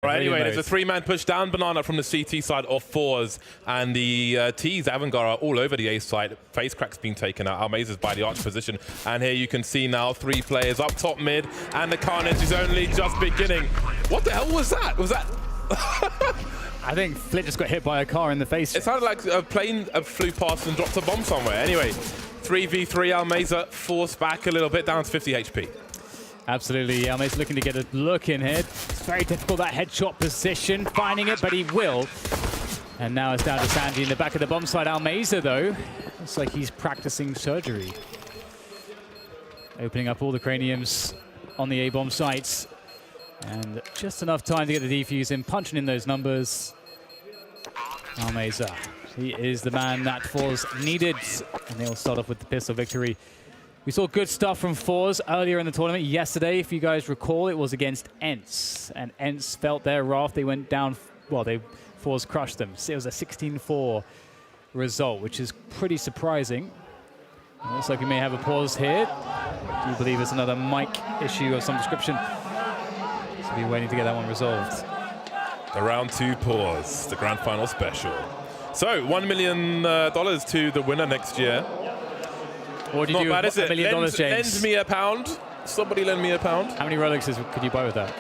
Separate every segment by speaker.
Speaker 1: Right, anyway, there's a three-man push down Banana from the CT side of forZe, and the T's, AVANGAR, are all over the A side. Face crack's been taken out. Almaza's by the arch position, and here you can see now 3 players up top mid, and the carnage is only just beginning. What the hell was that? Was that...
Speaker 2: I think Flit just got hit by a car in the face.
Speaker 1: It sounded like a plane flew past and dropped a bomb somewhere. Anyway, 3v3, Almaza forced back a little bit, down to 50 HP.
Speaker 2: Absolutely, Almaza's looking to get a look in here. It's very difficult, that headshot position, finding it, but he will. And now it's down to Sanji in the back of the bomb side. Almaza, though, looks like he's practicing surgery. Opening up all the craniums on the A-bomb sites. And just enough time to get the defuse in, punching in those numbers. Almaza, he is the man that forZe needed. And they'll start off with the pistol victory. We saw good stuff from forZe earlier in the tournament. Yesterday, if you guys recall, it was against ENCE. And ENCE felt their wrath. They went down, well, forZe crushed them. It was a 16-4 result, which is pretty surprising. It looks like we may have a pause here. Do you believe it's another mic issue of some description? So we're waiting to get that one resolved.
Speaker 1: The round 2 pause, the grand final special. So, $1 million to the winner next year.
Speaker 2: What do you do with $1 million, James?
Speaker 1: Lend me a pound. Somebody lend me a pound.
Speaker 2: How many Rolexes could you buy with that?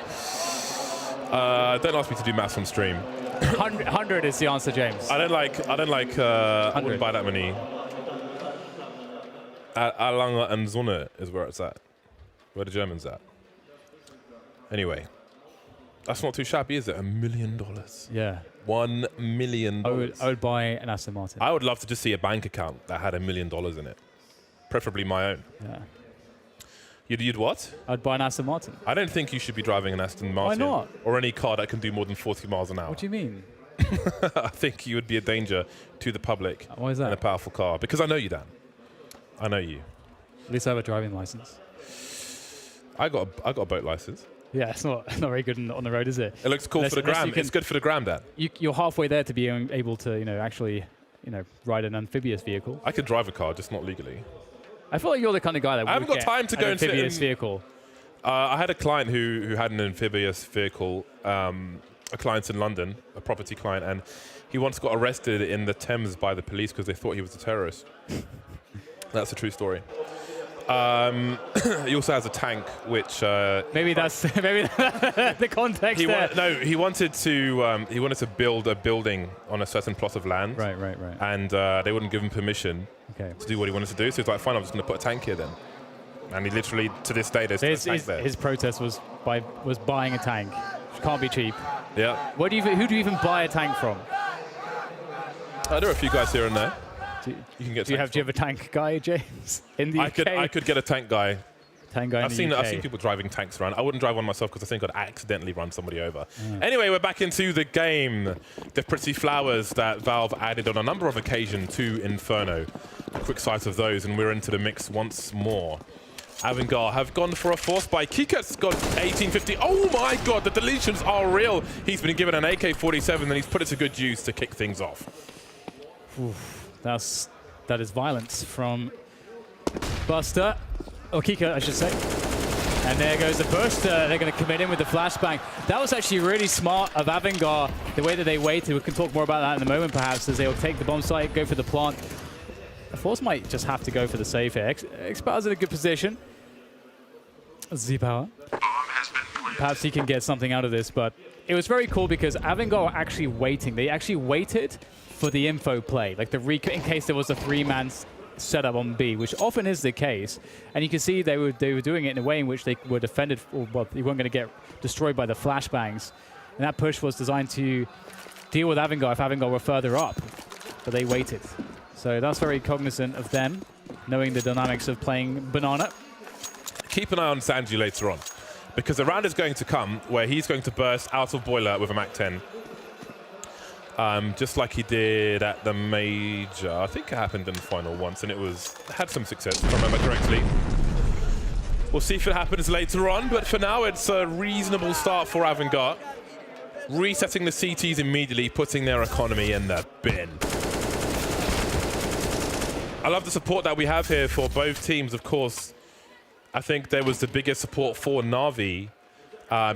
Speaker 1: Don't ask me to do maths on stream.
Speaker 2: 100 is the answer, James.
Speaker 1: I wouldn't buy that many. Erlanger and Sonne is where it's at. Where the Germans at. Anyway. That's not too shabby, is it? $1 million.
Speaker 2: Yeah.
Speaker 1: $1 million.
Speaker 2: I would buy an Aston Martin.
Speaker 1: I would love to just see a bank account that had $1 million in it. Preferably my own.
Speaker 2: Yeah.
Speaker 1: You'd what?
Speaker 2: I'd buy an Aston Martin.
Speaker 1: I don't think you should be driving an Aston Martin.
Speaker 2: Why not?
Speaker 1: Or any car that can do more than 40 miles an hour.
Speaker 2: What do you mean?
Speaker 1: I think you would be a danger to the public.
Speaker 2: Why is that?
Speaker 1: In a powerful car. Because I know you, Dan. I know you.
Speaker 2: At least I have a driving license.
Speaker 1: I got a boat license.
Speaker 2: Yeah, it's not very good on the road, is it?
Speaker 1: It looks cool for the gram. It's good for the gram, Dan.
Speaker 2: You're halfway there to be able to, actually, ride an amphibious vehicle.
Speaker 1: I could drive a car, just not legally.
Speaker 2: I feel like you're the kind of guy that
Speaker 1: I haven't got time to go and sit in an
Speaker 2: amphibious vehicle.
Speaker 1: I had a client who had an amphibious vehicle, a client in London, a property client, and he once got arrested in the Thames by the police because they thought he was a terrorist. That's a true story. He also has a tank, which
Speaker 2: maybe that's the context.
Speaker 1: He wanted to build a building on a certain plot of land.
Speaker 2: Right.
Speaker 1: And they wouldn't give him permission to do what he wanted to do. So he's like, "Fine, I'm just going to put a tank here then." And he literally, to this day, there's a tank there.
Speaker 2: His protest was buying a tank, which can't be cheap.
Speaker 1: Yeah.
Speaker 2: Who do you even buy a tank from?
Speaker 1: There are a few guys here and there. Do you have
Speaker 2: a tank guy, James? In the UK?
Speaker 1: I could get a tank guy.
Speaker 2: I've
Speaker 1: seen people driving tanks around. I wouldn't drive one myself because I think I'd accidentally run somebody over.
Speaker 2: Mm.
Speaker 1: Anyway, we're back into the game. The pretty flowers that Valve added on a number of occasions to Inferno. A quick sight of those, and we're into the mix once more. AVANGAR have gone for a force buy. Kikat's got 1850. Oh my god, the deletions are real. He's been given an AK-47 and he's put it to good use to kick things off.
Speaker 2: Oof. That is violence from Buster, or Kika, I should say. And there goes the push. They're going to commit in with the flashbang. That was actually really smart of AVANGAR, the way that they waited. We can talk more about that in a moment, perhaps, as they'll take the bomb site, go for the plant. forZe might just have to go for the save here. Xpower's in a good position. Z-Power. Perhaps he can get something out of this, but it was very cool because AVANGAR were actually waiting. They actually waited for the info play, like in case there was a 3-man setup on B, which often is the case. And you can see they were doing it in a way in which they were defended, or well, they weren't going to get destroyed by the flashbangs. And that push was designed to deal with AVANGAR if AVANGAR were further up, but they waited. So that's very cognizant of them, knowing the dynamics of playing Banana.
Speaker 1: Keep an eye on Sanji later on, because the round is going to come where he's going to burst out of Boiler with a MAC-10. Just like he did at the major. I think it happened in the final once, and had some success, if I remember correctly. We'll see if it happens later on, but for now, it's a reasonable start for AVANGAR. Resetting the CTs immediately, putting their economy in the bin. I love the support that we have here for both teams, of course. I think there was the biggest support for Na'Vi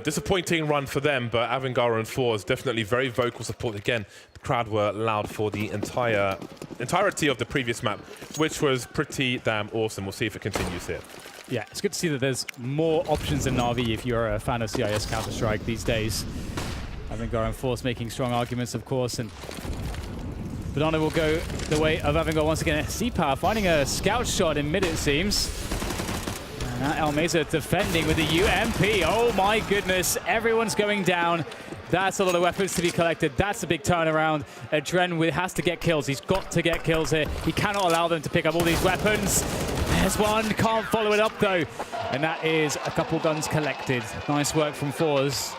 Speaker 1: Disappointing run for them, but AVANGAR and forZe definitely very vocal support. Again, the crowd were loud for the entirety of the previous map, which was pretty damn awesome. We'll see if it continues here.
Speaker 2: Yeah, it's good to see that there's more options in Na'Vi if you're a fan of CIS Counter-Strike these days. AVANGAR and forZe making strong arguments, of course, and Banana will go the way of AVANGAR once again. C-Power finding a scout shot in mid, it seems. And Almeza defending with the UMP. Oh my goodness, everyone's going down. That's a lot of weapons to be collected. That's a big turnaround. Adren has to get kills. He's got to get kills here. He cannot allow them to pick up all these weapons. There's one, can't follow it up though. And that is a couple guns collected. Nice work from forZe.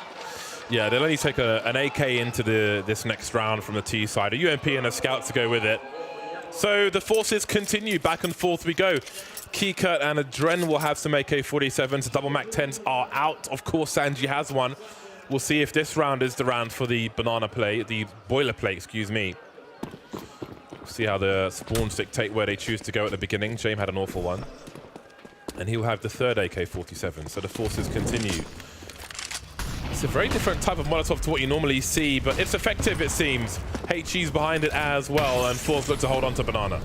Speaker 1: Yeah, they'll only take an AK into this next round from the T side. A UMP and a scout to go with it. So the forces continue, back and forth we go. Kikert and Adren will have some AK-47s. Double Mac-10s are out. Of course, Sanji has one. We'll see if this round is the round for the banana play, the boilerplate, excuse me. See how the spawns dictate where they choose to go at the beginning. James had an awful one. And he will have the third AK-47, so the forces continue. It's a very different type of Molotov to what you normally see, but it's effective, it seems. HE's behind it as well, and forZe look to hold on to banana.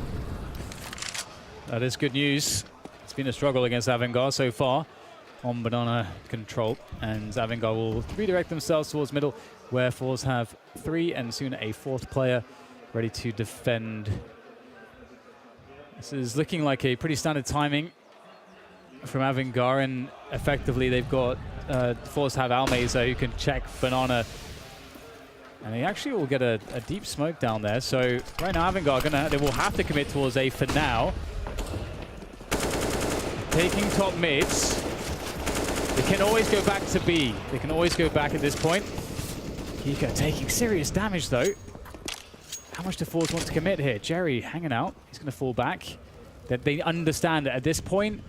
Speaker 2: That is good news. It's been a struggle against AVANGAR so far on banana control, and AVANGAR will redirect themselves towards middle, where forZe have 3 and soon a 4th player ready to defend. This is looking like a pretty standard timing from AVANGAR, and effectively they've got forZe have Almeza who can check banana, and they actually will get a deep smoke down there. So right now AVANGAR they will have to commit towards A for now. Taking top mids. They can always go back to B. They can always go back at this point. Kika taking serious damage though. How much do forZe want to commit here? Jerry hanging out. He's going to fall back. That they understand that at this point,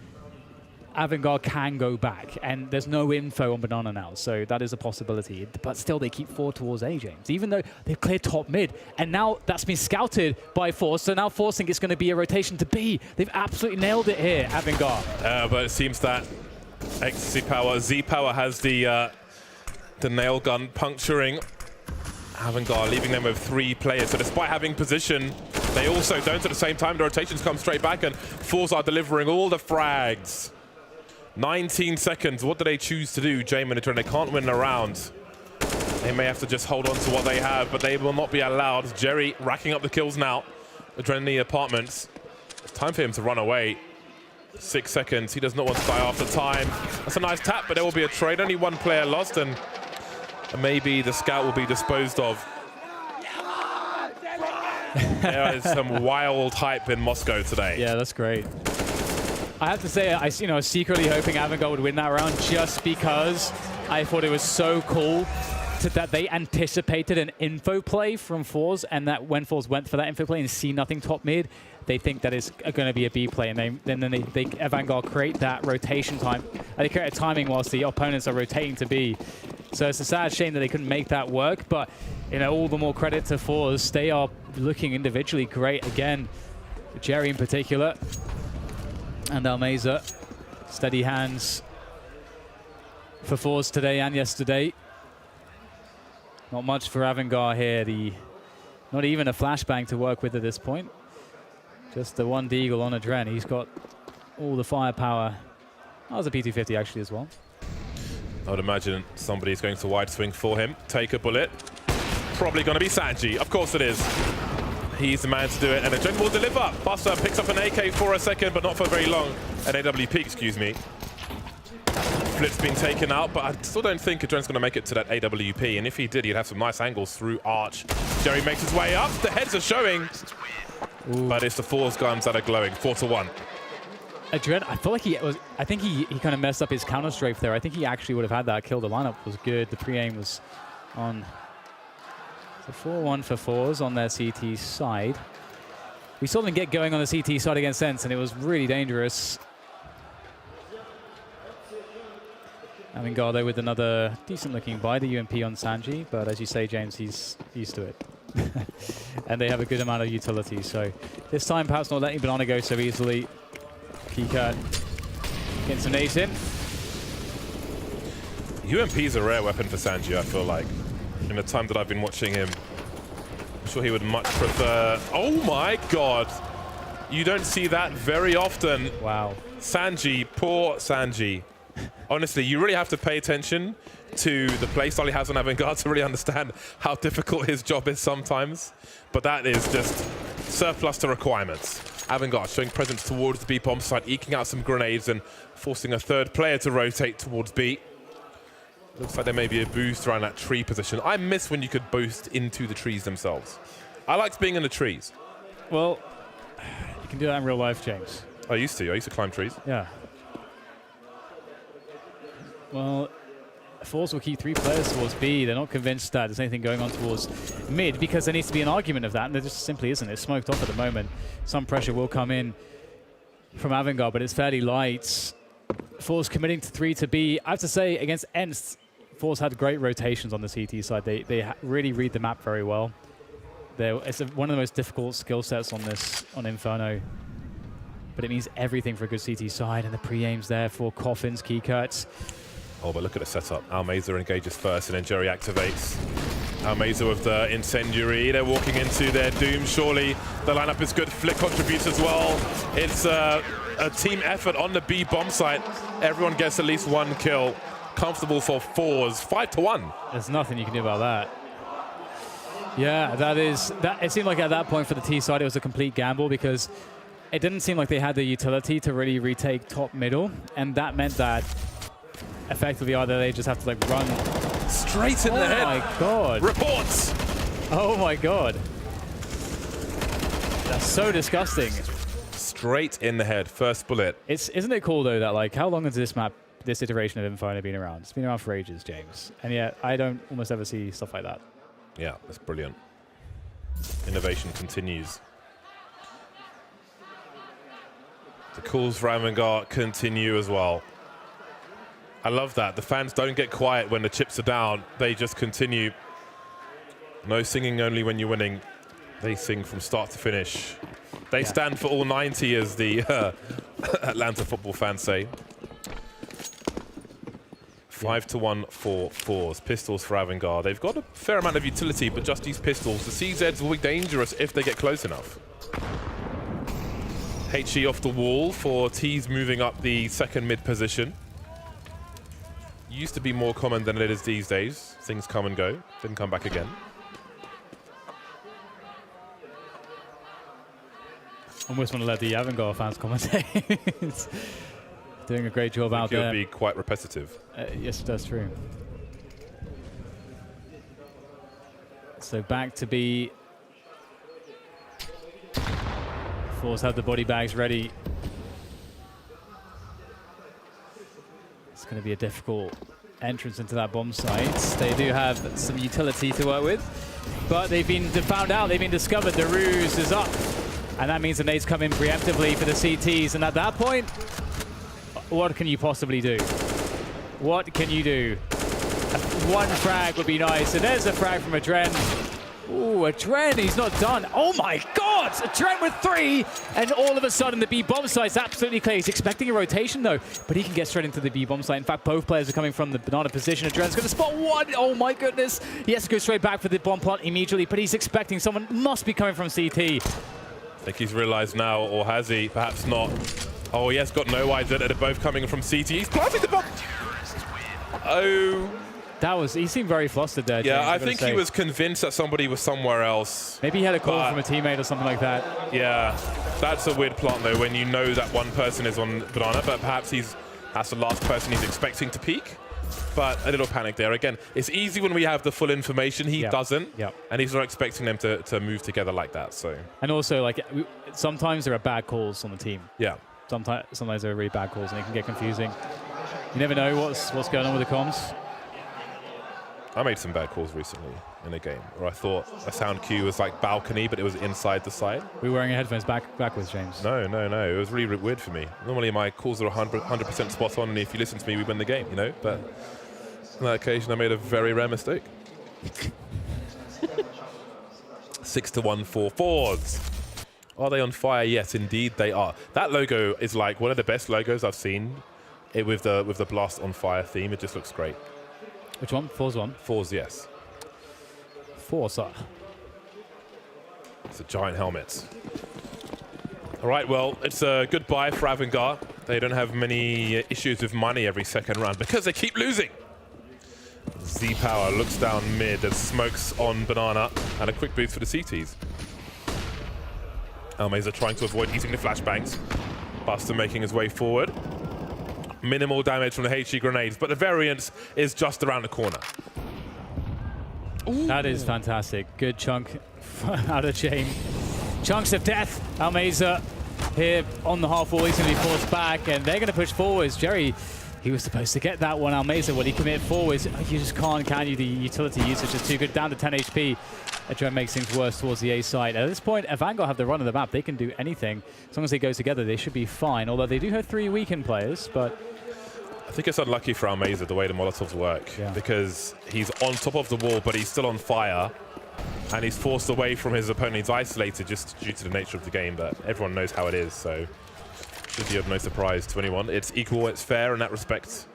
Speaker 2: AVANGAR can go back, and there's no info on banana now, so that is a possibility. But still, they keep forward towards A, James, even though they've cleared top mid, and now that's been scouted by forZe, so now forZe think it's going to be a rotation to B. They've absolutely nailed it here, AVANGAR.
Speaker 1: But it seems that Ecstasy Power, Z Power has the nail gun puncturing AVANGAR, leaving them with 3 players. So despite having position, they also don't at the same time. The rotations come straight back, and forZe are delivering all the frags. 19 seconds. What do they choose to do, James and Adren? They can't win a round. They may have to just hold on to what they have, but they will not be allowed. Jerry racking up the kills now. Adren in the apartments. It's time for him to run away. 6 seconds. He does not want to die after time. That's a nice tap, but there will be a trade. Only 1 player lost, and maybe the scout will be disposed of. There is some wild hype in Moscow today.
Speaker 2: Yeah, that's great. I have to say, I was secretly hoping AVANGAR would win that round just because I thought it was so cool that they anticipated an info play from forZe, and that when forZe went for that info play and see nothing top mid, they think that it's going to be a B play, and then AVANGAR create that rotation time. They create a timing whilst the opponents are rotating to B. So it's a sad shame that they couldn't make that work, but all the more credit to forZe. They are looking individually great again. Jerry in particular. And Almeza, steady hands for forZe today and yesterday. Not much for AVANGAR here. Not even a flashbang to work with at this point. Just the 1 deagle on Adren. He's got all the firepower. That was a P250 actually as well.
Speaker 1: I would imagine somebody's going to wide swing for him. Take a bullet. Probably going to be Sanji. Of course it is. He's the man to do it, and Adren will deliver. Buster picks up an AK for a second, but not for very long. An AWP, excuse me. Flip's been taken out, but I still don't think Adren's going to make it to that AWP, and if he did, he'd have some nice angles through Arch. Jerry makes his way up. The heads are showing, but it's the forZe guns that are glowing. 4-1.
Speaker 2: Adren, I feel like I think he kind of messed up his counter strafe there. I think he actually would have had that kill. The lineup was good. The pre-aim was on. So 4-1 for forZe on their CT side. We saw them get going on the CT side against Sense, and it was really dangerous. AVANGAR though with another decent-looking buy, the UMP on Sanji, but as you say, James, he's used to it. And they have a good amount of utility, so this time perhaps not letting banana go so easily. Kika getting some nades in.
Speaker 1: UMP is a rare weapon for Sanji, I feel like. In the time that I've been watching him, I'm sure he would much prefer... Oh my god! You don't see that very often.
Speaker 2: Wow.
Speaker 1: Sanji, poor Sanji. Honestly, you really have to pay attention to the playstyle he has on AVANGAR to really understand how difficult his job is sometimes. But that is just surplus to requirements. AVANGAR showing presence towards the B bomb site, eking out some grenades and forcing a third player to rotate towards B. Looks like there may be a boost around that tree position. I miss when you could boost into the trees themselves. I liked being in the trees.
Speaker 2: Well, you can do that in real life, James.
Speaker 1: I used to climb trees.
Speaker 2: Yeah. Well, forZe will keep 3 players towards B. They're not convinced that there's anything going on towards mid because there needs to be an argument of that, and there just simply isn't. It's smoked off at the moment. Some pressure will come in from AVANGAR, but it's fairly light. forZe committing to 3 to B. I have to say, against ENCE, forZe had great rotations on the CT side. They really read the map very well. It's one of the most difficult skill sets on Inferno. But it means everything for a good CT side, and the pre-aims there for Coffins, key cuts.
Speaker 1: Oh, but look at the setup. Almeza engages first, and then Jerry activates. Almeza with the incendiary. They're walking into their doom, surely. The lineup is good. Flick contributes as well. It's a team effort on the B bomb site. Everyone gets at least 1 kill. Comfortable for forZe. 5-1.
Speaker 2: There's nothing you can do about that. Yeah, it seemed like at that point for the T side, it was a complete gamble because it didn't seem like they had the utility to really retake top middle, and that meant that effectively either they just have to like run
Speaker 1: straight in the head.
Speaker 2: Oh my god.
Speaker 1: Reports.
Speaker 2: Oh my god. That's so disgusting.
Speaker 1: Straight in the head. First bullet.
Speaker 2: Isn't it cool though that like how long has this iteration of Inferno been around? It's been around for ages, James. And yet I don't almost ever see stuff like that.
Speaker 1: Yeah, that's brilliant. Innovation continues. The calls for AVANGAR continue as well. I love that. The fans don't get quiet when the chips are down. They just continue. No singing only when you're winning. They sing from start to finish. They stand for all 90, as the Atlanta football fans say. 5-1 for forZe. Pistols for AVANGAR. They've got a fair amount of utility, but just these pistols. The CZs will be dangerous if they get close enough. HE off the wall for T's moving up the second mid position. Used to be more common than it is these days. Things come and go, then come back again.
Speaker 2: Almost want to let the AVANGAR fans commentate. Doing a great job out there.
Speaker 1: It would be quite repetitive.
Speaker 2: Yes, that's true. So back to be. forZe have the body bags ready. It's going to be a difficult entrance into that bomb site. They do have some utility to work with, but they've been found out, they've been discovered. The ruse is up, and that means the nades come in preemptively for the CTs, and at that point, what can you possibly do? What can you do? One frag would be nice, and there's a frag from Adren. Ooh, Adren, he's not done. Oh my god! Adren with 3, and all of a sudden the B bomb site's absolutely clear. He's expecting a rotation though, but he can get straight into the B bomb site. In fact, both players are coming from the banana position. Adren's going to spot 1. Oh my goodness! He has to go straight back for the bomb plot immediately, but he's expecting someone must be coming from CT.
Speaker 1: I think he's realized now, or has he? Perhaps not. Oh, he has got no idea that they're both coming from CT. He's planting the bomb. Oh.
Speaker 2: He seemed very flustered there.
Speaker 1: Yeah,
Speaker 2: James,
Speaker 1: I think he was convinced that somebody was somewhere else.
Speaker 2: Maybe he had a call from a teammate or something like that.
Speaker 1: Yeah, that's a weird plant though, when you know that one person is on banana, but perhaps that's the last person he's expecting to peek. But a little panic there. Again, it's easy when we have the full information. He doesn't, and he's not expecting them to move together like that. So. And
Speaker 2: also, like, sometimes there are bad calls on the team.
Speaker 1: Yeah.
Speaker 2: Sometimes there are really bad calls, and it can get confusing. You never know what's going on with the comms.
Speaker 1: I made some bad calls recently in a game where I thought a sound cue was like balcony, but it was inside the side.
Speaker 2: Were you wearing your headphones backwards, James?
Speaker 1: No. It was really weird for me. Normally my calls are 100% spot on, and if you listen to me, we win the game, you know? But on that occasion, I made a very rare mistake. 6-1 for forZe. Are they on fire? Yes, indeed they are. That logo is like one of the best logos I've seen with the Blast on Fire theme. It just looks great.
Speaker 2: Which one? forZe one?
Speaker 1: forZe, yes.
Speaker 2: forZe.
Speaker 1: It's a giant helmet. All right, well, it's a good buy for AVANGAR. They don't have many issues with money every second round because they keep losing. Z Power looks down mid and smokes on Banana, and a quick boost for the CTs. AVANGAR trying to avoid eating the flashbangs. Buster making his way forward. Minimal damage from the HE grenades, but the variance is just around the corner.
Speaker 2: Ooh. That is fantastic. Good chunk out of James. Chunks of death. AVANGAR here on the half wall. He's going to be forced back, and they're going to push forwards. Jerry, he was supposed to get that one. AVANGAR, when he commit forwards, you just can't, can you? The utility usage is too good. Down to 10 HP. Adren makes things worse towards the A side. At this point, AVANGAR have the run of the map. They can do anything. As long as they go together, they should be fine. Although they do have 3 weakened players, but...
Speaker 1: I think it's unlucky for AVANGAR the way the Molotovs work, because he's on top of the wall, but he's still on fire, and he's forced away from his opponent. He's isolated just due to the nature of the game, but everyone knows how it is, so should be of no surprise to anyone. It's equal, it's fair in that respect.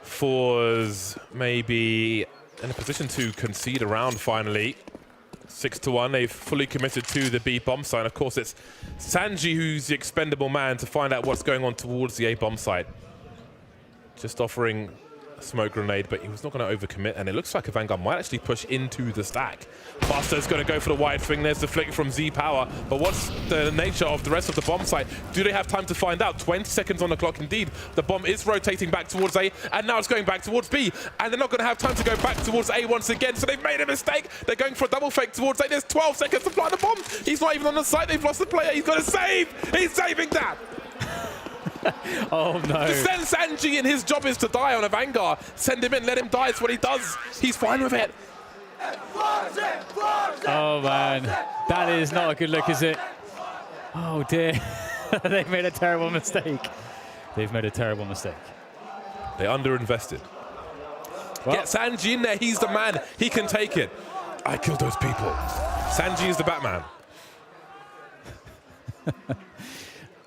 Speaker 1: forZe maybe in a position to concede a round finally. 6-1, they've fully committed to the B bomb site. Of course, it's Sanji who's the expendable man to find out what's going on towards the A bomb site. Just offering a smoke grenade, but he was not going to overcommit, and it looks like AVANGAR might actually push into the stack. Buster's going to go for the wide thing. There's the flick from Z Power, but what's the nature of the rest of the bomb site? Do they have time to find out? 20 seconds on the clock indeed. The bomb is rotating back towards A, and now it's going back towards B, and they're not going to have time to go back towards A once again, so they've made a mistake. They're going for a double fake towards A. There's 12 seconds to fly the bomb. He's not even on the site. They've lost the player. He's got to save. He's saving that.
Speaker 2: Oh no.
Speaker 1: Just send Sanji, and his job is to die on AVANGAR. Send him in, let him die. It's what he does. He's fine with it.
Speaker 2: Oh man, that is not a good look, is it? Oh dear. They've made a terrible mistake. They've made a terrible mistake.
Speaker 1: They underinvested. Well, get Sanji in there. He's the man. He can take it. I killed those people. Sanji is the Batman.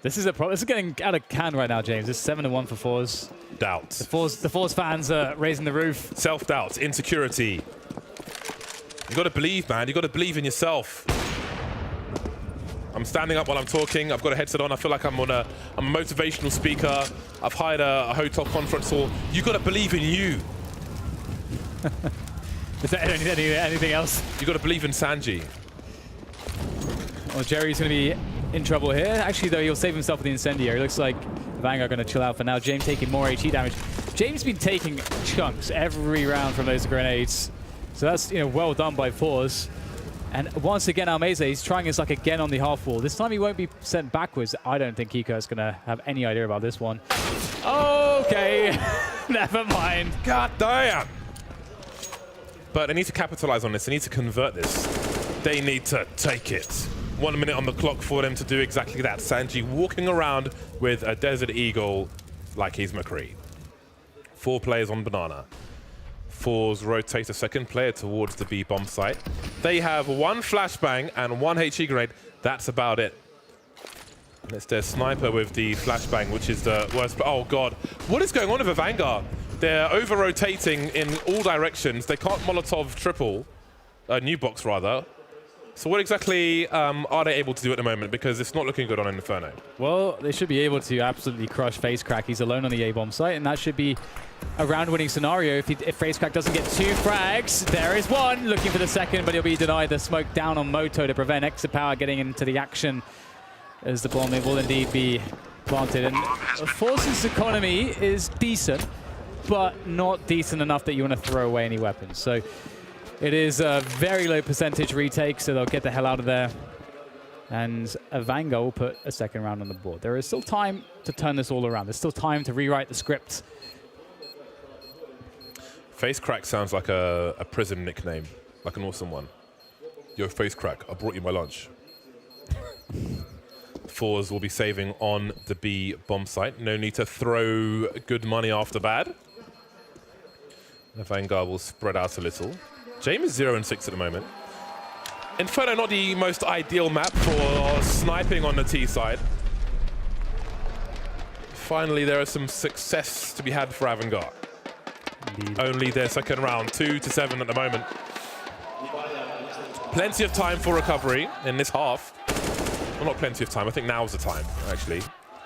Speaker 2: This is a problem. This is getting out of hand right now, James. It's 7-1 for forZe.
Speaker 1: Doubt.
Speaker 2: The forZe fans are raising the roof.
Speaker 1: Self-doubt, insecurity. You got to believe, man. You got to believe in yourself. I'm standing up while I'm talking. I've got a headset on. I feel like I'm a motivational speaker. I've hired a hotel conference hall. You got to believe in you.
Speaker 2: Is there anything else?
Speaker 1: You got to believe in Sanji.
Speaker 2: Well, Jerry's going to be in trouble here. Actually, though, he'll save himself with the incendiary. It looks like AVANGAR going to chill out for now. James taking more HE damage. James been taking chunks every round from those grenades. So that's, well done by forZe. And once again, AVANGAR, he's trying his luck again on the half wall. This time he won't be sent backwards. I don't think Kiko's going to have any idea about this one. Okay, never mind.
Speaker 1: God damn. But they need to capitalize on this. They need to convert this. They need to take it. 1 minute on the clock for them to do exactly that. Sanji walking around with a Desert Eagle like he's McCree. 4 players on Banana. forZe rotate a second player towards the B bomb site. They have 1 flashbang and 1 HE grenade. That's about it. And it's their sniper with the flashbang, which is the worst. Oh god, what is going on with AVANGAR? They're over-rotating in all directions. They can't Molotov triple, new box rather. So what exactly are they able to do at the moment? Because it's not looking good on Inferno.
Speaker 2: Well, they should be able to absolutely crush FaceCrack. He's alone on the A-bomb site, and that should be a round-winning scenario if FaceCrack doesn't get 2 frags. There is one, looking for the second, but he'll be denied. The smoke down on Moto to prevent Exit Power getting into the action as the bomb will indeed be planted. And forZe's economy is decent, but not decent enough that you want to throw away any weapons. So it is a very low percentage retake, so they'll get the hell out of there. And AVANGAR will put a second round on the board. There is still time to turn this all around. There's still time to rewrite the script.
Speaker 1: FaceCrack sounds like a prison nickname, like an awesome one. Yo, FaceCrack, I brought you my lunch. forZe will be saving on the B bomb site. No need to throw good money after bad. AVANGAR will spread out a little. James is 0-6 at the moment. Inferno not the most ideal map for sniping on the T side. Finally, there is some success to be had for AVANGAR.
Speaker 2: Indeed.
Speaker 1: Only their second round, 2-7 at the moment. Plenty of time for recovery in this half. Well, not plenty of time. I think now's the time, actually.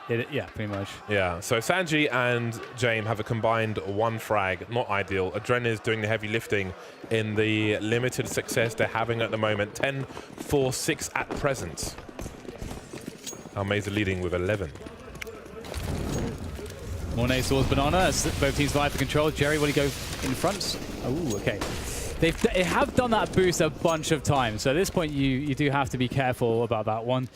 Speaker 2: Yeah, pretty much.
Speaker 1: Yeah, so Sanji and James have a combined 1 frag. Not ideal. Adren is doing the heavy lifting in the limited success they're having at the moment. 10-4-6 at present. Almeza leading with 11.
Speaker 2: Mornay towards Banana as both teams vie for control. Jerry, will he go in front? Oh, okay. They have done that boost a bunch of times, so at this point you do have to be careful about that one.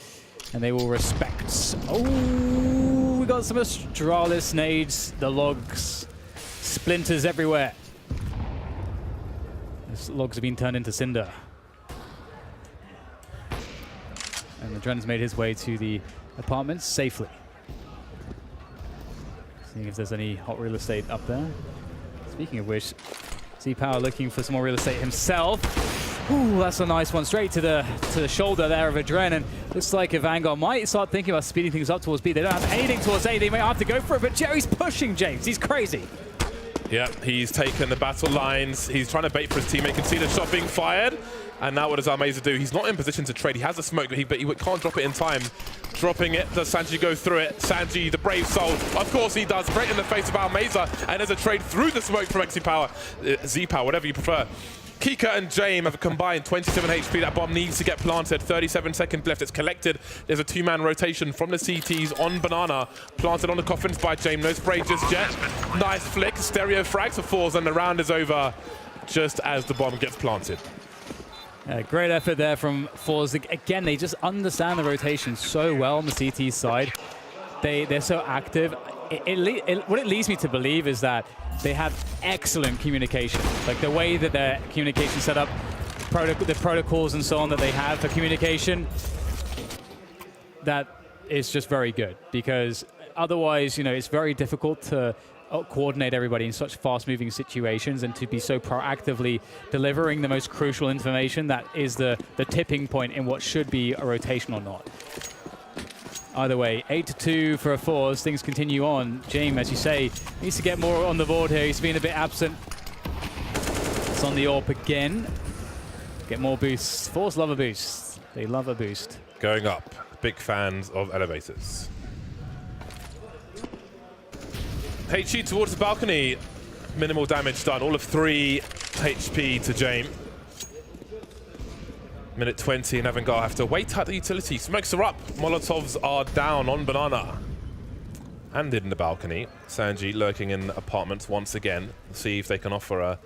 Speaker 2: And they will respect. Oh, we got some Astralis nades, the logs, splinters everywhere. These logs have been turned into cinder. And the Dren's made his way to the apartments safely. Seeing if there's any hot real estate up there. Speaking of which, Z-Power looking for some more real estate himself. Ooh, that's a nice one, straight to the shoulder there of Adren, and looks like AVANGAR might start thinking about speeding things up towards B. They don't have anything towards A, they might have to go for it, but Jerry's pushing James, he's crazy.
Speaker 1: Yeah, he's taken the battle lines, he's trying to bait for his teammate, you can see the shot being fired, and now what does Almeza do? He's not in position to trade, he has a smoke, but he can't drop it in time. Dropping it, does Sanji go through it? Sanji, the brave soul, of course he does, right in the face of Almeza, and there's a trade through the smoke from Z-Power, whatever you prefer. Kika and James have a combined 27 HP. That bomb needs to get planted. 37 seconds left. It's collected. There's a 2-man rotation from the CTs on Banana. Planted on the coffins by James. No spray just yet. Nice flick. Stereo frags for forZe, and the round is over just as the bomb gets planted.
Speaker 2: Great effort there from forZe. Again, they just understand the rotation so well on the CT side. They're so active. What it leads me to believe is that they have excellent communication. Like the way that their communication set up, the protocols and so on that they have for communication, that is just very good. Because otherwise, you know, it's very difficult to coordinate everybody in such fast-moving situations and to be so proactively delivering the most crucial information that is the tipping point in what should be a rotation or not. Either way, 8-2 for a forZe. Things continue on. James, as you say, needs to get more on the board here. He's been a bit absent. It's on the AWP again. Get more boosts. forZe love a boost. They love a boost.
Speaker 1: Going up. Big fans of elevators. HE towards the balcony. Minimal damage done. All of 3 HP to James. Minute 20 and AVANGAR have to wait out the utility. Smokes are up. Molotovs are down on Banana. And in the balcony. Sanji lurking in apartments once again. See if they can offer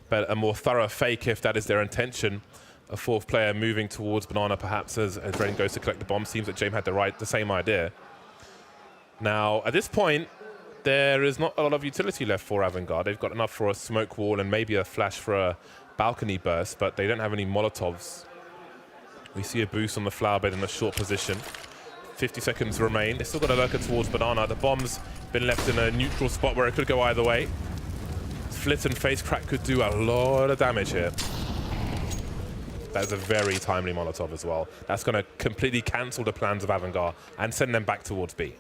Speaker 1: a more thorough fake if that is their intention. A 4th player moving towards Banana perhaps as Adren goes to collect the bomb. Seems that James had the same idea. Now, at this point, there is not a lot of utility left for AVANGAR. They've got enough for a smoke wall and maybe a flash for a balcony burst, but they don't have any Molotovs. We see a boost on the flower bed in a short position. 50 seconds remain. They still got a lurker towards Banana. The bomb's been left in a neutral spot where it could go either way. Flit and face crack could do a lot of damage here. That is a very timely Molotov as well. That's going to completely cancel the plans of AVANGAR and send them back towards B.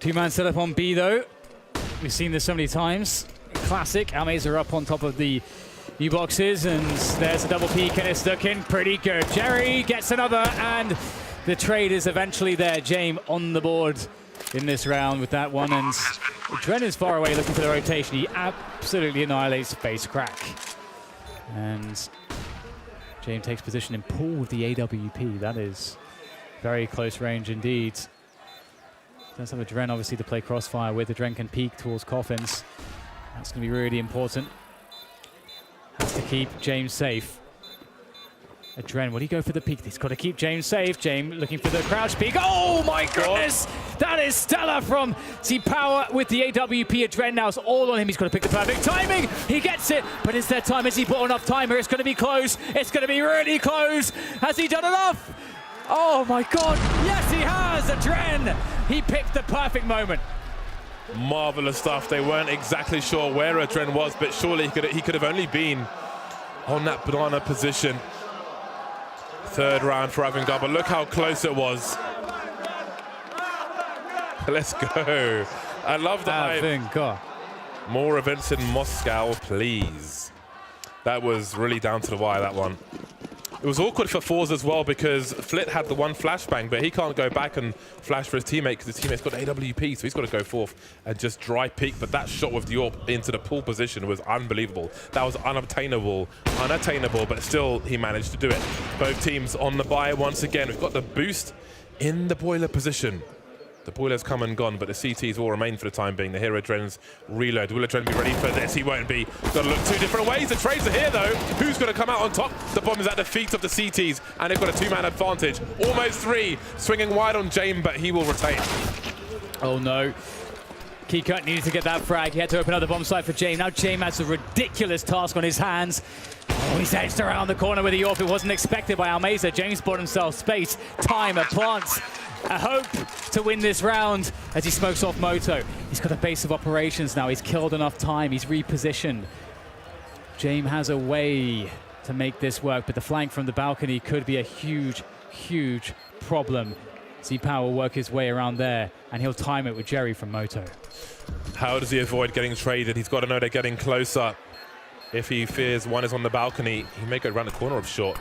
Speaker 2: 2-man setup on B though. We've seen this so many times. Classic. Almeza up on top of the U-boxes, and there's a double peek, and it's looking pretty good. Jerry gets another, and the trade is eventually there. James on the board in this round with that one, and Dren is far away looking for the rotation. He absolutely annihilates face crack. And James takes position in pool with the AWP. That is very close range indeed. Does have a Dren obviously to play crossfire with. The Dren can peek towards coffins. That's going to be really important. Has to keep James safe. Adren, will he go for the peek? He's got to keep James safe. James looking for the crouch peek. Oh my goodness! That is stellar from Z-Power with the AWP. Adren now is all on him. He's got to pick the perfect timing. He gets it, but is there time? Has he bought enough time here? It's going to be close. It's going to be really close. Has he done enough? Oh my God! Yes, he has. Adren. He picked the perfect moment.
Speaker 1: Marvelous stuff. They weren't exactly sure where Adren was, but surely he could have only been on that Banana position. 3rd round for AVANGAR, but look how close it was. Let's go. I love the hype.
Speaker 2: AVANGAR.
Speaker 1: More events in Moscow, please. That was really down to the wire, that one. It was awkward for forZe as well because Flit had the one flashbang, but he can't go back and flash for his teammate because his teammate's got AWP, so he's got to go forth and just dry peek. But that shot with the AWP into the pull position was unbelievable. That was unattainable, but still he managed to do it. Both teams on the buy once again. We've got the boost in the boiler position. The boiler's come and gone, but the CTs will remain for the time being. The Hero Dren's reload. Will Dren be ready for this? He won't be. Got to look two different ways. The trades are here, though. Who's going to come out on top? The bomb is at the feet of the CTs, and they've got a two-man advantage. Almost three. Swinging wide on Jame, but he will retain.
Speaker 2: Oh, no. Keycut needed to get that frag. He had to open up the bomb site for Jame. Now Jame has a ridiculous task on his hands. Oh, he's edged around the corner with the AWP. It wasn't expected by Almeza. James bought himself space, time, a plants, a hope to win this round as he smokes off Moto. He's got a base of operations now. He's killed enough time. He's repositioned. Jame has a way to make this work, but the flank from the balcony could be a huge, huge problem. Z-Power will work his way around there, and he'll time it with Jerry from Moto.
Speaker 1: How does he avoid getting traded? He's got to know they're getting closer. If he fears one is on the balcony, he may go around the corner of short.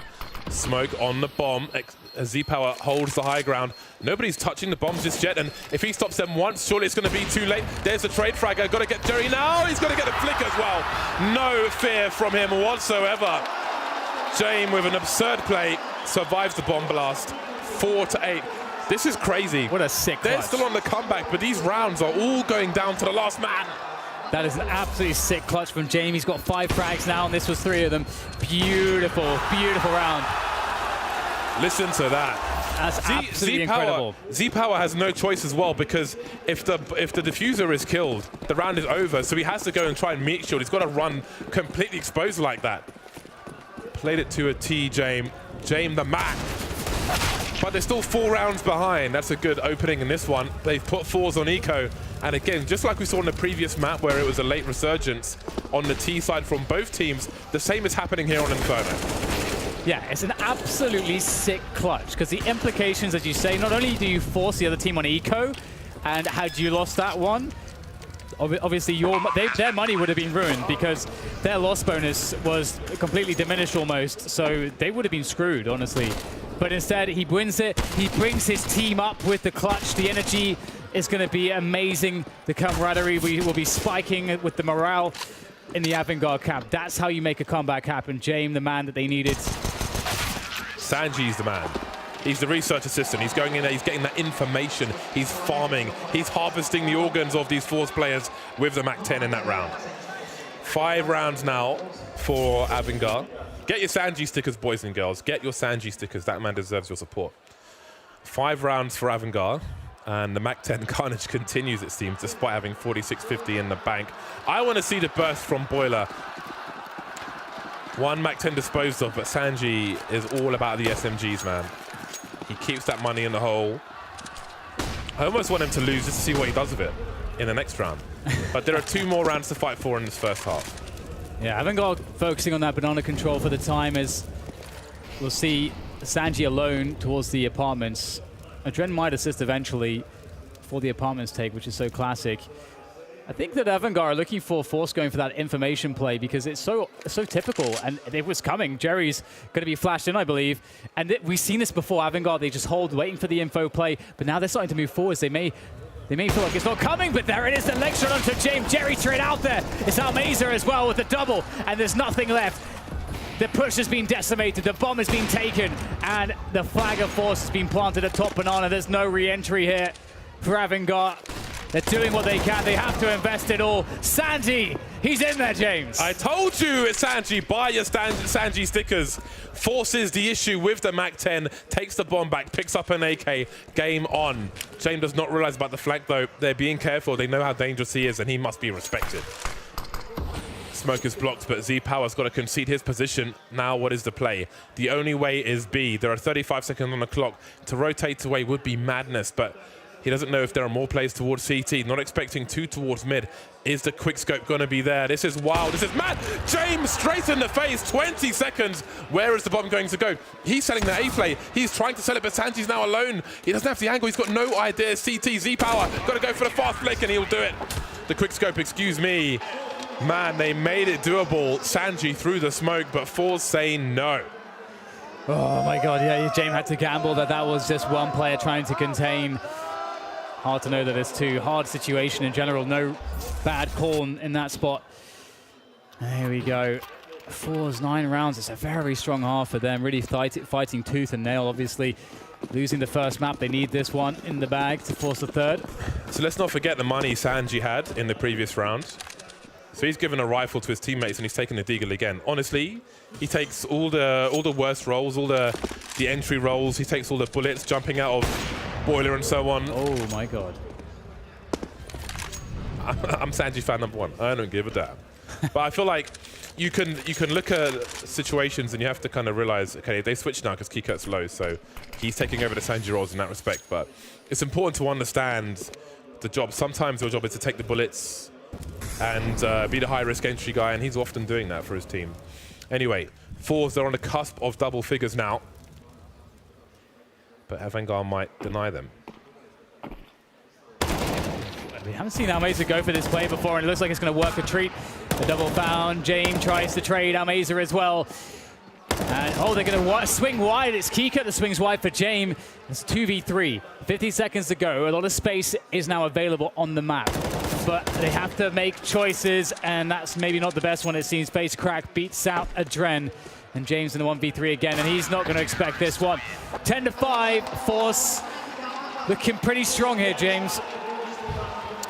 Speaker 1: Smoke on the bomb. Z-Power holds the high ground. Nobody's touching the bombs just yet, and if he stops them once, surely it's going to be too late. There's the trade fragger. Got to get Jerry now. He's got to get a flick as well. No fear from him whatsoever. Jame with an absurd play survives the bomb blast. 4-8. This is crazy.
Speaker 2: What a sick clutch.
Speaker 1: They're still on the comeback, but these rounds are all going down to the last man.
Speaker 2: That is an absolutely sick clutch from Jame. He's got 5 frags now, and this was 3 of them. Beautiful, beautiful round.
Speaker 1: Listen to that.
Speaker 2: That's absolutely incredible.
Speaker 1: Z-Power has no choice as well, because if the diffuser is killed, the round is over, so he has to go and try and meat shield. He's got to run completely exposed like that. Played it to a T, Jame. Jame the Mac. But they're still 4 rounds behind. That's a good opening in this one. They've put forZe on Eco. And again, just like we saw in the previous map where it was a late resurgence on the T side from both teams, the same is happening here on Inferno.
Speaker 2: Yeah, it's an absolutely sick clutch, because the implications, as you say, not only do you force the other team on Eco, and had you lost that one, obviously their money would have been ruined, because their loss bonus was completely diminished almost, so they would have been screwed, honestly. But instead, he wins it. He brings his team up with the clutch. The energy is going to be amazing. The camaraderie will be spiking with the morale in the AVANGAR camp. That's how you make a comeback happen. Jame, the man that they needed.
Speaker 1: Sanji's the man. He's the research assistant. He's going in there, he's getting that information. He's farming. He's harvesting the organs of these forZe players with the MAC-10 in that round. 5 rounds now for AVANGAR. Get your Sanji stickers, boys and girls. Get your Sanji stickers. That man deserves your support. 5 rounds for AVANGAR. And the MAC-10 carnage continues, it seems, despite having 4650 in the bank. I want to see the burst from Boiler. 1 MAC-10 disposed of, but Sanji is all about the SMGs, man. He keeps that money in the hole. I almost want him to lose just to see what he does with it in the next round. But there are 2 more rounds to fight for in this first half.
Speaker 2: Yeah, AVANGAR focusing on that banana control for the time, as we'll see Sanji alone towards the apartments. Dren might assist eventually for the apartments take, which is so classic. I think that AVANGAR are looking for forZe going for that information play, because it's so typical, and it was coming. Jerry's going to be flashed in, I believe. And we've seen this before. AVANGAR, they just hold, waiting for the info play, but now they're starting to move forwards. They may feel like it's not coming, but there it is, the leg shot onto James. Jerry straight out there. It's Almeza as well with the double, and there's nothing left. The push has been decimated, the bomb has been taken, and the flag of forZe has been planted atop Banana. There's no re-entry here for AVANGAR. They're doing what they can. They have to invest it all. Sanji, he's in there, James.
Speaker 1: I told you it's Sanji. Buy your Sanji stickers. Forces the issue with the MAC-10, takes the bomb back, picks up an AK. Game on. James does not realize about the flank, though. They're being careful. They know how dangerous he is, and he must be respected. Smoke is blocked, but Z-Power's got to concede his position. Now, what is the play? The only way is B. There are 35 seconds on the clock. To rotate away would be madness, but He doesn't know if there are more players towards CT. Not expecting 2 towards mid. Is the quick scope going to be there? This is wild. This is mad. James straight in the face. 20 seconds. Where is the bomb going to go? He's selling the A play. He's trying to sell it, but Sanji's now alone. He doesn't have the angle. He's got no idea. CT, Z-Power. Got to go for the fast flick, and he'll do it. The quick scope, excuse me. Man, they made it doable. Sanji through the smoke, but forZe say no.
Speaker 2: Oh my God, yeah, James had to gamble that was just one player trying to contain. Hard to know that it's too hard situation in general. No bad call in that spot. There we go. forZe 9 rounds. It's a very strong half for them. Really fighting tooth and nail. Obviously, losing the first map, they need this one in the bag to force the third.
Speaker 1: So let's not forget the money Sanji had in the previous round. So he's given a rifle to his teammates and he's taken the deagle again. Honestly, he takes all the worst rolls, all the entry rolls. He takes all the bullets, jumping out of boiler and so on.
Speaker 2: Oh my God.
Speaker 1: I'm Sanji fan number 1. I don't give a damn. But I feel like you can look at situations and you have to kind of realize, okay, they switch now because Keycut's low, so he's taking over the Sanji roles in that respect. But it's important to understand the job. Sometimes your job is to take the bullets and be the high-risk entry guy, and he's often doing that for his team. Anyway, forZe are on the cusp of double figures now, but AVANGAR might deny them.
Speaker 2: We haven't seen Almeza go for this play before, and it looks like it's going to work a treat. The double found. James tries to trade Almeza as well. And, oh, they're going to swing wide. It's Keycut that swings wide for James. It's 2v3. 50 seconds to go. A lot of space is now available on the map. But they have to make choices, and that's maybe not the best one. It seems Space Crack beats out Adren. And James in the 1v3 again, and he's not going to expect this one. 10-5, forZe looking pretty strong here, James.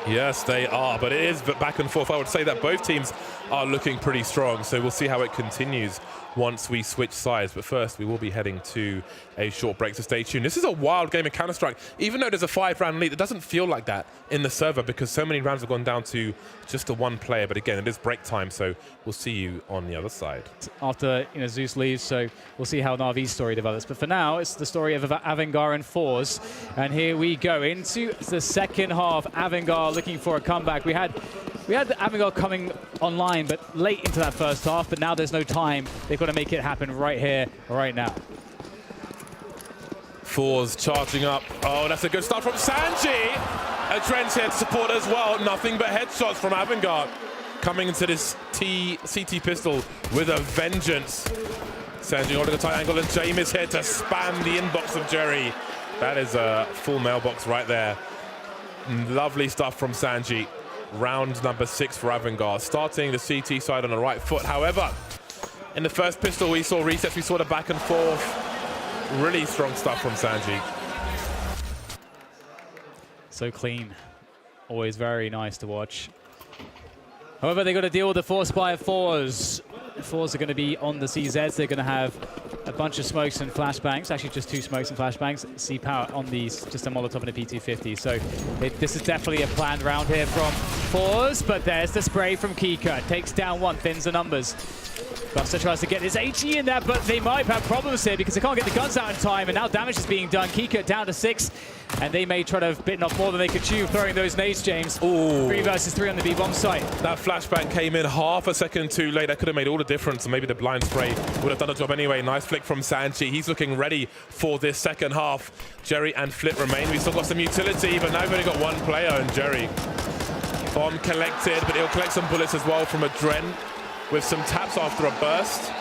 Speaker 1: Yes, they are, but it is back and forth. I would say that both teams are looking pretty strong, so we'll see how it continues once we switch sides. But first, we will be heading to a short break, so stay tuned. This is a wild game of Counter-Strike. Even though there's a 5-round lead, it doesn't feel like that in the server because so many rounds have gone down to just the one player. But again, it is break time, so we'll see you on the other side.
Speaker 2: After Zeus leaves, so we'll see how Na'Vi's story develops. But for now, it's the story of AVANGAR and forZe. And here we go into the second half. AVANGAR looking for a comeback. We had the AVANGAR coming online, but late into that first half. But now there's no time. They've got to make it happen right here, right now.
Speaker 1: forZe charging up. Oh, that's a good start from Sanji. Adren's here to support as well. Nothing but headshots from AVANGAR. Coming into this CT pistol with a vengeance. Sanji holding a tight angle, and James is here to spam the inbox of Jerry. That is a full mailbox right there. Lovely stuff from Sanji. Round number 6 for AVANGAR. Starting the CT side on the right foot. However, in the first pistol, we saw resets, we saw the back and forth. Really strong stuff from Sanji.
Speaker 2: So clean. Always very nice to watch. However, they got to deal with the force by forZe. forZe are going to be on the CZs. They're going to have a bunch of smokes and flashbangs. Actually, just 2 smokes and flashbangs. Z-Power on these, just a Molotov and a P250. So this is definitely a planned round here from forZe. But there's the spray from Keycut. Takes down one, thins the numbers. Buster tries to get his HE in there, but they might have problems here because they can't get the guns out in time, and now damage is being done. Keycut down to 6, and they may try to have bitten off more than they could chew, throwing those nades, James.
Speaker 1: Ooh.
Speaker 2: 3 versus 3 on the B-bomb site.
Speaker 1: That flashbang came in half a second too late. That could have made all the difference, and maybe the blind spray would have done the job anyway. Nice flick from Sanji. He's looking ready for this second half. Jerry and Flip remain. We've still got some utility, but now we've only got one player, and Jerry. Bomb collected, but he'll collect some bullets as well from Adren with some taps after a burst.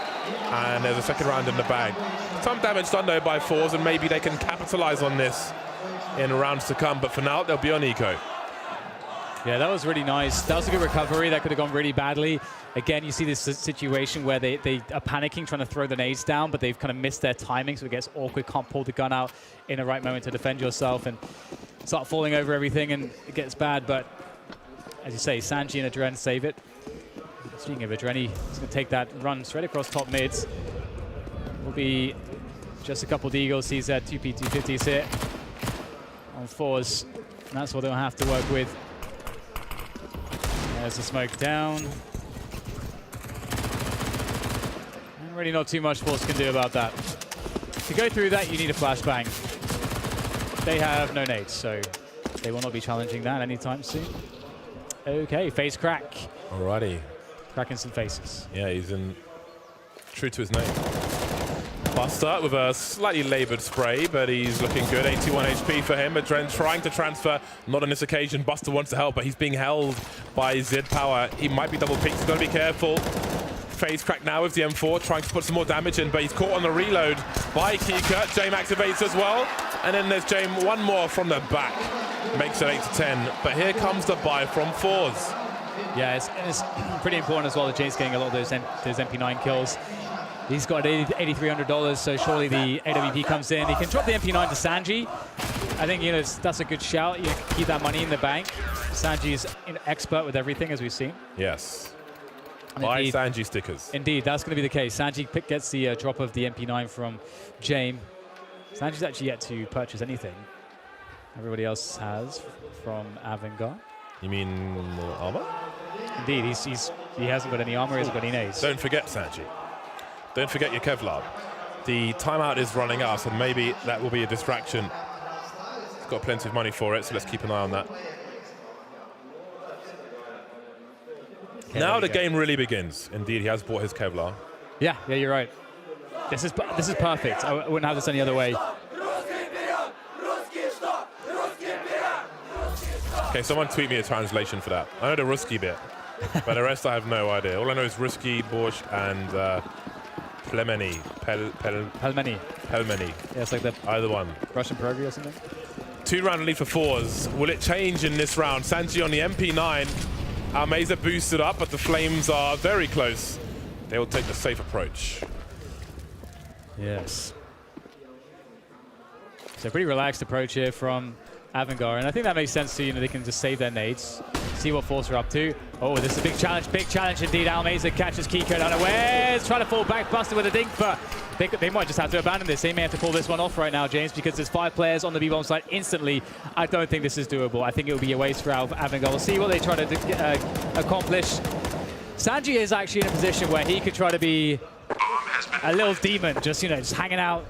Speaker 1: And there's a second round in the bag. Some damage done though by forZe, and maybe they can capitalize on this in rounds to come. But for now, they'll be on eco.
Speaker 2: Yeah, that was really nice. That was a good recovery. That could have gone really badly. Again, you see this situation where they are panicking, trying to throw the nades down, but they've kind of missed their timing, so it gets awkward. Can't pull the gun out in the right moment to defend yourself and start falling over everything, and it gets bad. But as you say, Sanji and Adren save it. Speaking of Adren, he's going to take that run straight across top mids. Will be just a couple deagles. He's at 2 P250s here on forZe, and that's what they'll have to work with. There's the smoke down. And really not too much forZe can do about that. To go through that, you need a flashbang. They have no nades, so They will not be challenging that anytime soon. Okay, face crack.
Speaker 1: Alrighty.
Speaker 2: Cracking some faces.
Speaker 1: Yeah, he's in true to his name. Buster with a slightly laboured spray, but he's looking good. 81 HP for him. Adren trying to transfer. Not on this occasion. Buster wants to help, but he's being held by Z Power. He might be double peaked. He's got to be careful. Phase crack now with the M4, trying to put some more damage in, but he's caught on the reload by Kika. Jame activates as well. And then there's Jame one more from the back. Makes it 8-10. But here comes the buy from forZe.
Speaker 2: Yeah, it's pretty important as well that Jame's getting a lot of those MP9 kills. He's got $8,300, so surely the AWP comes in. He can drop the MP9 to Sanji. I think, you know, that's a good shout. You can keep that money in the bank. Sanji's an expert with everything, as we've seen.
Speaker 1: Yes. Buy Sanji stickers.
Speaker 2: Indeed, that's going to be the case. Sanji gets the drop of the MP9 from Jame. Sanji's actually yet to purchase anything. Everybody else has from AVANGAR.
Speaker 1: You mean armor?
Speaker 2: Indeed, he hasn't got any armor, he hasn't got any nades.
Speaker 1: Don't forget, Sanji. Don't forget your Kevlar. The timeout is running out, so maybe that will be a distraction. He's got plenty of money for it, so let's keep an eye on that. Okay, now the game really begins. Indeed, he has bought his Kevlar.
Speaker 2: Yeah, you're right. This is perfect. I wouldn't have this any other way.
Speaker 1: Okay, someone tweet me a translation for that. I know the Ruski bit, but the rest I have no idea. All I know is Ruski, Borscht, and Plemeni.
Speaker 2: Pelmeni. Yeah, it's like the
Speaker 1: either one.
Speaker 2: Russian pierogi or something.
Speaker 1: 2-round lead for forZe. Will it change in this round? Sanji on the MP9. Almeza boosted up, but the Flames are very close. They will take the safe approach.
Speaker 2: Yes. So pretty relaxed approach here from AVANGAR, and I think that makes sense too. You know, they can just save their nades, see what forZe are up to. Oh, this is a big challenge indeed. Almeza catches Kiko unawares, trying to fall back, Buster with a dink, but they might just have to abandon this. They may have to pull this one off right now, James, because there's 5 players on the B-bomb side instantly. I don't think this is doable. I think it will be a waste for AVANGAR. We'll see what they try to accomplish. Sanji is actually in a position where he could try to be a little demon, just, you know, just hanging out,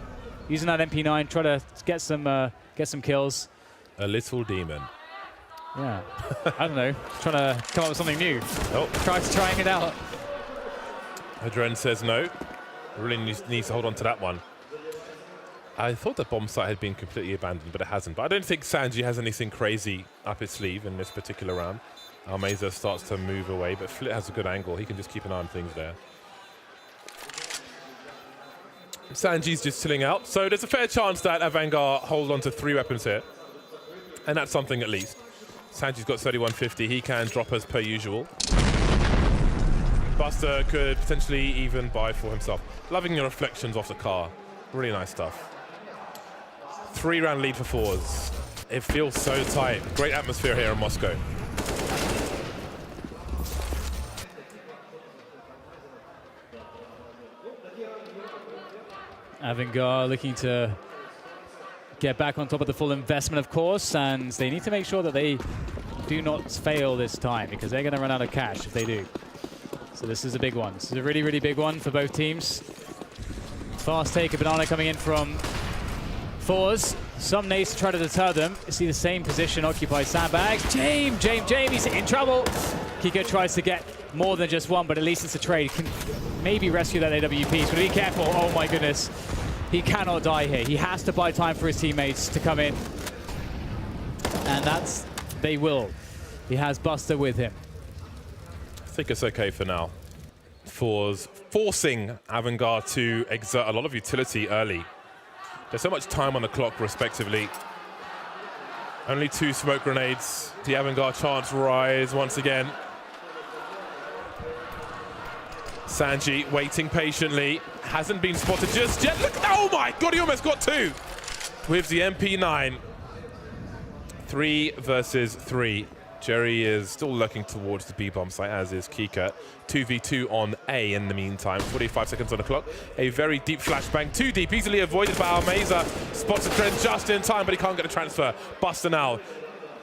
Speaker 2: using that MP9, try to get some kills.
Speaker 1: A little demon.
Speaker 2: Yeah, I don't know. Trying to come up with something new.
Speaker 1: Oh.
Speaker 2: Trying it out.
Speaker 1: Adren says no. Really needs to hold on to that one. I thought the bomb site had been completely abandoned, but it hasn't. But I don't think Sanji has anything crazy up his sleeve in this particular round. Almeza starts to move away, but Flit has a good angle. He can just keep an eye on things there. Sanji's just chilling out. So there's a fair chance that AVANGAR hold on to 3 weapons here. And that's something at least. Sanji's got 3150. He can drop as per usual. Buster could potentially even buy for himself. Loving your reflections off the car. Really nice stuff. 3-round lead for forZe. It feels so tight. Great atmosphere here in Moscow.
Speaker 2: AVANGAR looking to get back on top of the full investment, of course, and they need to make sure that they do not fail this time, because they're going to run out of cash if they do. So this is a big one. This is a really, really big one for both teams. Fast take, a banana coming in from forZe. Some nades to try to deter them. You see the same position occupied. Sandbags. Jame, he's in trouble. Kiko tries to get more than just one, but at least it's a trade. Can maybe rescue that AWP. He's going to be careful. Oh my goodness. He cannot die here. He has to buy time for his teammates to come in. And they will. He has Buster with him.
Speaker 1: I think it's okay for now. forZe forcing AVANGAR to exert a lot of utility early. There's so much time on the clock, respectively. Only 2 smoke grenades. The AVANGAR chance rise once again. Sanji waiting patiently. Hasn't been spotted just yet. Look, oh my God, he almost got 2 with the MP9. 3 versus 3. Jerry is still looking towards the B-bomb site, as is Kika. 2v2 on A in the meantime. 45 seconds on the clock. A very deep flashbang. 2 deep, easily avoided by Almeza. Spots a trend just in time, but he can't get a transfer. Buster now.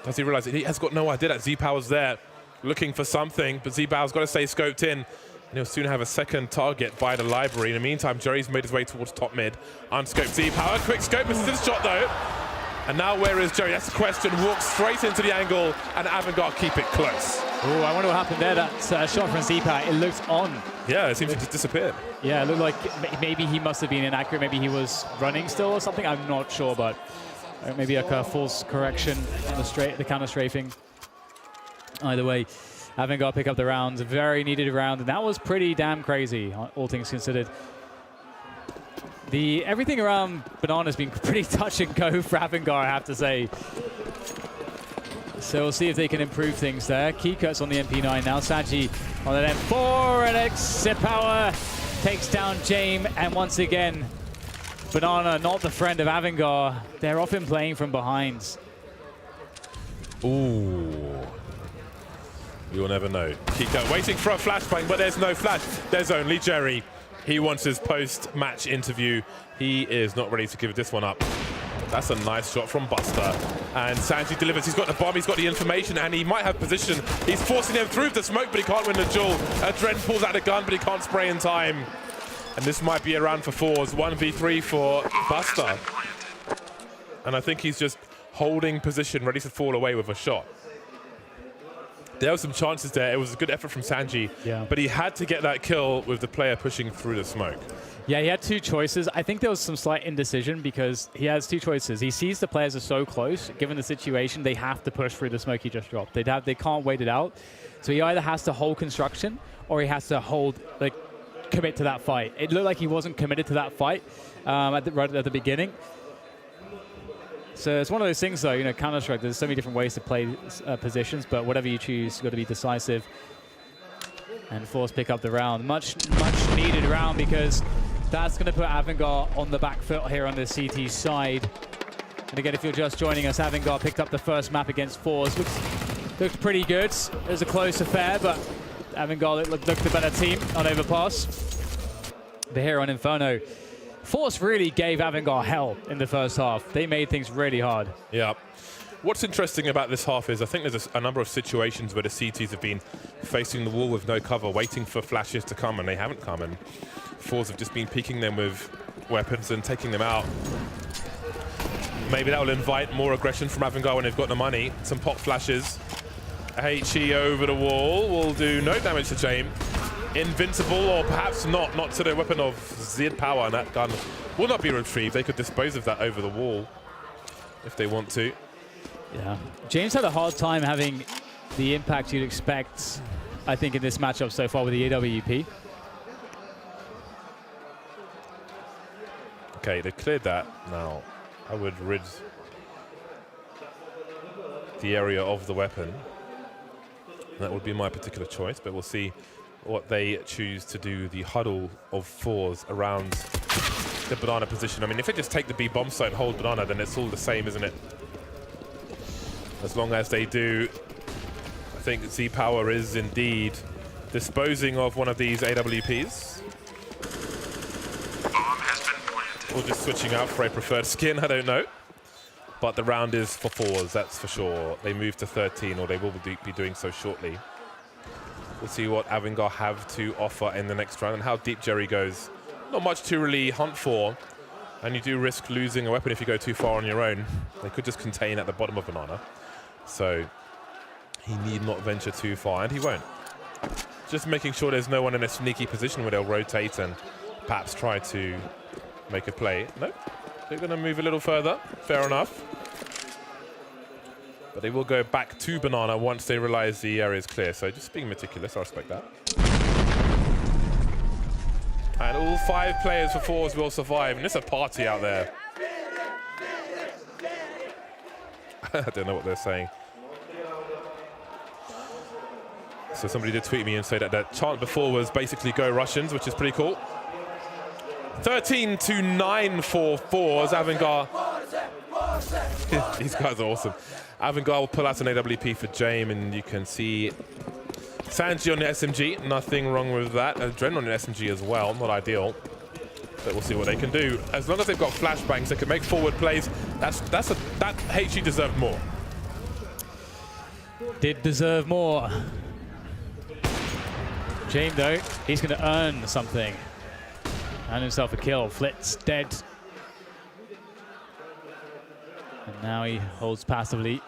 Speaker 1: Does he realize it? He has got no idea that Z-Power's there, looking for something, but Z-Power's got to stay scoped in. And he'll soon have a second target by the library. In the meantime, Jerry's made his way towards top mid. Unscoped Z-Power. Quick scope, misses his shot though. And now where is Jerry? That's the question. Walks straight into the angle, and AVANGAR keep it close.
Speaker 2: Oh, I wonder what happened there. That shot from Zipa, it looked on.
Speaker 1: Yeah, it seems to just disappear.
Speaker 2: Yeah, it looked like maybe he must have been inaccurate. Maybe he was running still or something. I'm not sure, but maybe like a false correction on the counter strafing. Either way, AVANGAR pick up the round. Very needed round, and that was pretty damn crazy, all things considered. Everything around Banana has been pretty touch and go for AVANGAR, I have to say. So we'll see if they can improve things there. Keycut's on the MP9 now. Saji on an M4, and exit power takes down James. And once again, Banana not the friend of AVANGAR. They're often playing from behind.
Speaker 1: Ooh. You'll never know. Keycut waiting for a flashbang, but there's no flash. There's only Jerry. He wants his post-match interview. He is not ready to give this one up. That's a nice shot from Buster. And Sanji delivers. He's got the bomb, he's got the information, and he might have position. He's forcing him through the smoke, but he can't win the duel. Dren pulls out a gun, but he can't spray in time. And this might be a round for forZe. 1v3 for Buster. And I think he's just holding position, ready to fall away with a shot. There were some chances there. It was a good effort from Sanji, but he had to get that kill with the player pushing through the smoke.
Speaker 2: Yeah, he had two choices. I think there was some slight indecision because he has two choices. He sees the players are so close. Given the situation, they have to push through the smoke he just dropped. They can't wait it out. So he either has to hold construction or he has to commit to that fight. It looked like he wasn't committed to that fight right at the beginning. So it's one of those things, though, you know, Counter-Strike, there's so many different ways to play positions, but whatever you choose, you've got to be decisive. And forZe pick up the round. Much needed round because that's going to put AVANGAR on the back foot here on the CT side. And again, if you're just joining us, AVANGAR picked up the first map against forZe. Looked pretty good. It was a close affair, but AVANGAR looked the better team on Overpass. But here on Inferno, forZe really gave AVANGAR hell in the first half. They made things really hard. Yeah.
Speaker 1: What's interesting about this half is I think there's a number of situations where the CTs have been facing the wall with no cover, waiting for flashes to come, and they haven't come. And forZe have just been peeking them with weapons and taking them out. Maybe that will invite more aggression from AVANGAR when they've got the money. Some pop flashes. HE over the wall will do no damage to James. Invincible, or perhaps not to the weapon of Zed power, and that gun will not be retrieved. They could dispose of that over the wall if they want to.
Speaker 2: Yeah, James had a hard time having the impact you'd expect, I think, in this matchup so far with the AWP.
Speaker 1: Okay, they cleared that. Now, I would rid the area of the weapon. That would be my particular choice, but we'll see what they choose to do. The huddle of forZe around the banana position. I mean, if they just take the B bomb site and hold banana, then it's all the same, isn't it? As long as they do, I think Z-Power is indeed disposing of one of these AWPs. Or just switching out for a preferred skin, I don't know. But the round is for forZe, that's for sure. They move to 13, or they will be doing so shortly. We'll see what AVANGAR have to offer in the next round and how deep Jerry goes. Not much to really hunt for, and you do risk losing a weapon if you go too far on your own. They could just contain at the bottom of banana. So he need not venture too far, and he won't. Just making sure there's no one in a sneaky position where they'll rotate and perhaps try to make a play. No, they're going to move a little further. Fair enough. But they will go back to banana once they realize the area is clear. So just being meticulous, I respect that. And all 5 players for forZe will survive. And it's a party out there. I don't know what they're saying. So somebody did tweet me and say that that chant before was basically go Russians, which is pretty cool. 13-9 for forZe. AVANGAR. These guys are awesome. AVANGAR will pull out an AWP for James, and you can see Sanji on the SMG. Nothing wrong with that. Dren on the SMG as well. Not ideal. But we'll see what they can do. As long as they've got flashbangs, they can make forward plays. That HE deserved more.
Speaker 2: Did deserve more. James, though, he's going to earn something. Earn himself a kill. Flitz dead. And now he holds passively.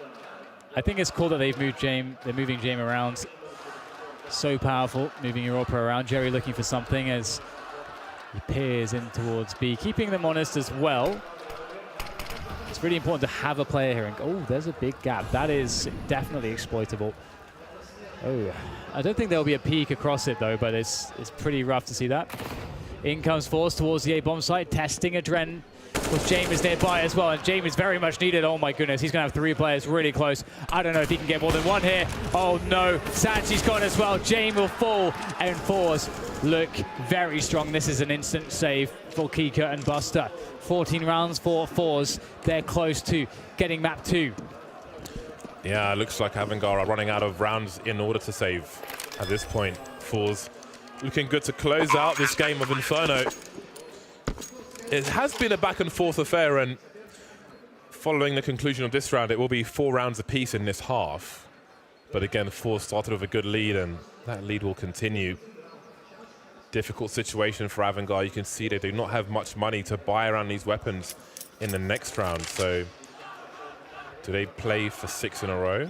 Speaker 2: I think it's cool that they've moved James. They're moving James around. So powerful, moving Europa around. Jerry looking for something as he peers in towards B, keeping them honest as well. It's really important to have a player here. And oh, there's a big gap. That is definitely exploitable. Oh, I don't think there'll be a peek across it though, but it's pretty rough to see that. In comes forZe towards the A bomb site, testing Adren with James nearby as well, and James is very much needed. Oh my goodness, he's gonna have 3 players really close. I don't know if he can get more than 1 here. Oh no, Sanji's gone as well. James will fall, and forZe look very strong. This is an instant save for Kika and Buster. 14 rounds for forZe. They're close to getting map 2.
Speaker 1: Yeah, it looks like AVANGAR are running out of rounds in order to save at this point. forZe looking good to close out this game of Inferno. It has been a back and forth affair, and following the conclusion of this round, it will be 4 rounds apiece in this half. But again, forZe started with a good lead, and that lead will continue. Difficult situation for AVANGAR. You can see they do not have much money to buy around these weapons in the next round. So do they play for 6 in a row?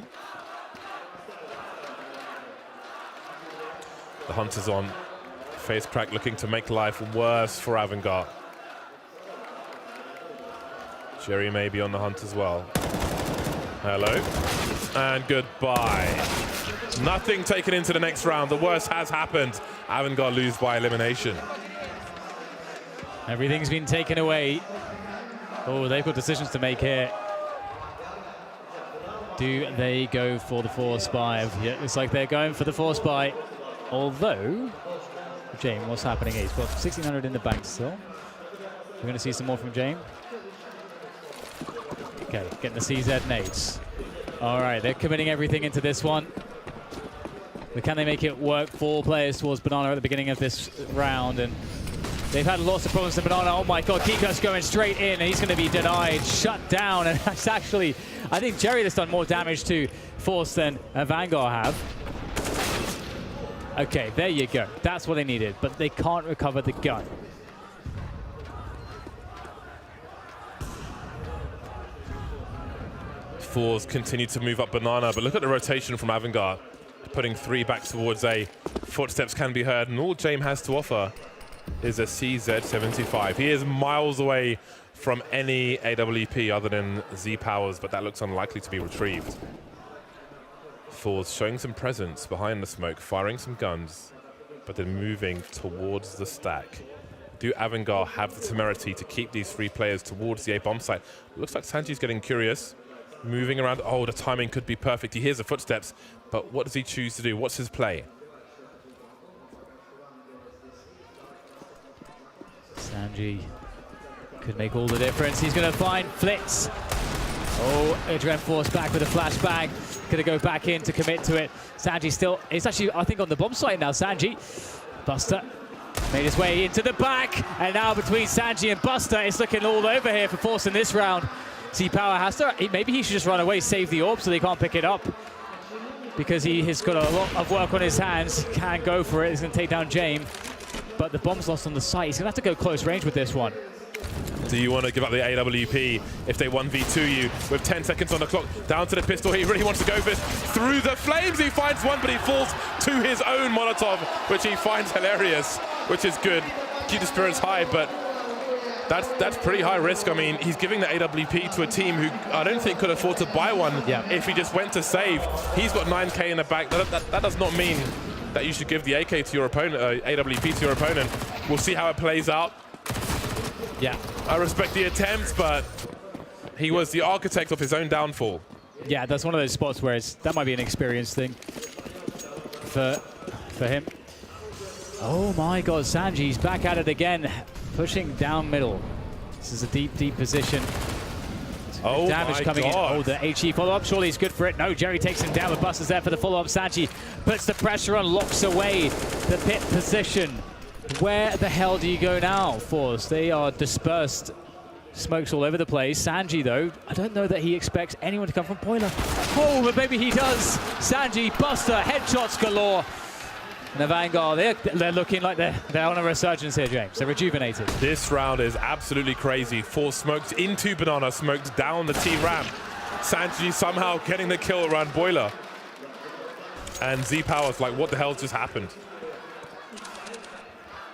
Speaker 1: The Hunter's on. Face crack looking to make life worse for AVANGAR. Jerry may be on the hunt as well. Hello. And goodbye. Nothing taken into the next round. The worst has happened. AVANGAR lose by elimination.
Speaker 2: Everything's been taken away. Oh, they've got decisions to make here. Do they go for the force buy? Yeah, it looks like they're going for the force buy. Although, James, what's happening here? He's got 1,600 in the bank still. We're going to see some more from James. Okay, getting the CZ nades. All right, they're committing everything into this one. But can they make it work? 4 players towards Banana at the beginning of this round, and they've had lots of problems to Banana. Oh my God, Kiko's going straight in, and he's going to be denied, shut down. And that's actually, I think Jerry has done more damage to forZe than AVANGAR have. Okay, there you go. That's what they needed, but they can't recover the gun.
Speaker 1: forZe continue to move up Banana, but look at the rotation from AVANGAR. Putting 3 back towards A. Footsteps can be heard, and all James has to offer is a CZ75. He is miles away from any AWP other than Z powers, but that looks unlikely to be retrieved. forZe showing some presence behind the smoke, firing some guns, but then moving towards the stack. Do AVANGAR have the temerity to keep these 3 players towards the A bomb site? Looks like Sanji's getting curious. Moving around. Oh, the timing could be perfect. He hears the footsteps, but what does he choose to do? What's his play?
Speaker 2: Sanji could make all the difference. He's going to find Flitz. Oh, Adren forced back with a flashbang. Going to go back in to commit to it. Sanji still, it's actually, I think, on the bomb site now. Sanji. Buster made his way into the back. And now between Sanji and Buster, it's looking all over here for forZe in this round. Z-Power has to, maybe he should just run away, save the orb so they can't pick it up. Because he has got a lot of work on his hands. Can go for it. He's going to take down James. But the bomb's lost on the site. He's going to have to go close range with this one.
Speaker 1: Do you want to give up the AWP if they 1v2 you with 10 seconds on the clock? Down to the pistol. He really wants to go for this. Through the flames, he finds one, but he falls to his own Molotov, which he finds hilarious, which is good. Keep the spirits high, but that's pretty high risk. I mean, he's giving the AWP to a team who I don't think could afford to buy one if he just went to save. He's got 9K in the back. That does not mean that you should give the AK to your opponent, AWP to your opponent. We'll see how it plays out.
Speaker 2: Yeah.
Speaker 1: I respect the attempts, but he was the architect of his own downfall.
Speaker 2: Yeah, that's one of those spots where that might be an experience thing for him. Oh my God, Sanji's back at it again, pushing down middle. This is a deep, deep position.
Speaker 1: Oh
Speaker 2: damage coming in. Oh, the HE follow-up. Surely he's good for it. No, Jerry takes him down, but Buster's there for the follow-up. Sanji puts the pressure on, locks away the pit position. Where the hell do you go now, forZe? They are dispersed. Smokes all over the place. Sanji, though, I don't know that he expects anyone to come from Boiler. Oh, but maybe he does. Sanji, Buster, headshots galore. And the AVANGAR, they're looking like they're on a resurgence here, James. They're rejuvenated.
Speaker 1: This round is absolutely crazy. forZe smoked into Banana, smoked down the T ramp. sanji somehow getting the kill around Boiler. And Z-Power's like, what the hell just happened?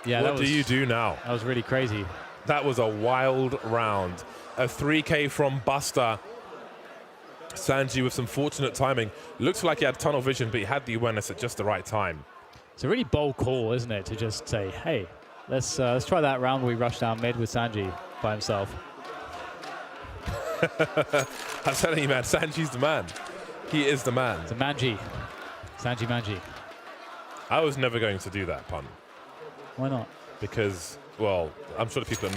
Speaker 2: Yeah,
Speaker 1: what do you do now?
Speaker 2: That was really crazy.
Speaker 1: That was a wild round. A 3K from Buster. sanji with some fortunate timing. Looks like he had tunnel vision, but he had the awareness at just the right time.
Speaker 2: It's a really bold call, isn't it, to just say, hey, let's try that round where we rush down mid with sanji by himself.
Speaker 1: I'm telling you, man, sanji's the man. He is the man.
Speaker 2: It's a Manji. Sanji Manji.
Speaker 1: I was never going to do that pun.
Speaker 2: Why not?
Speaker 1: Because, well, I'm sure the people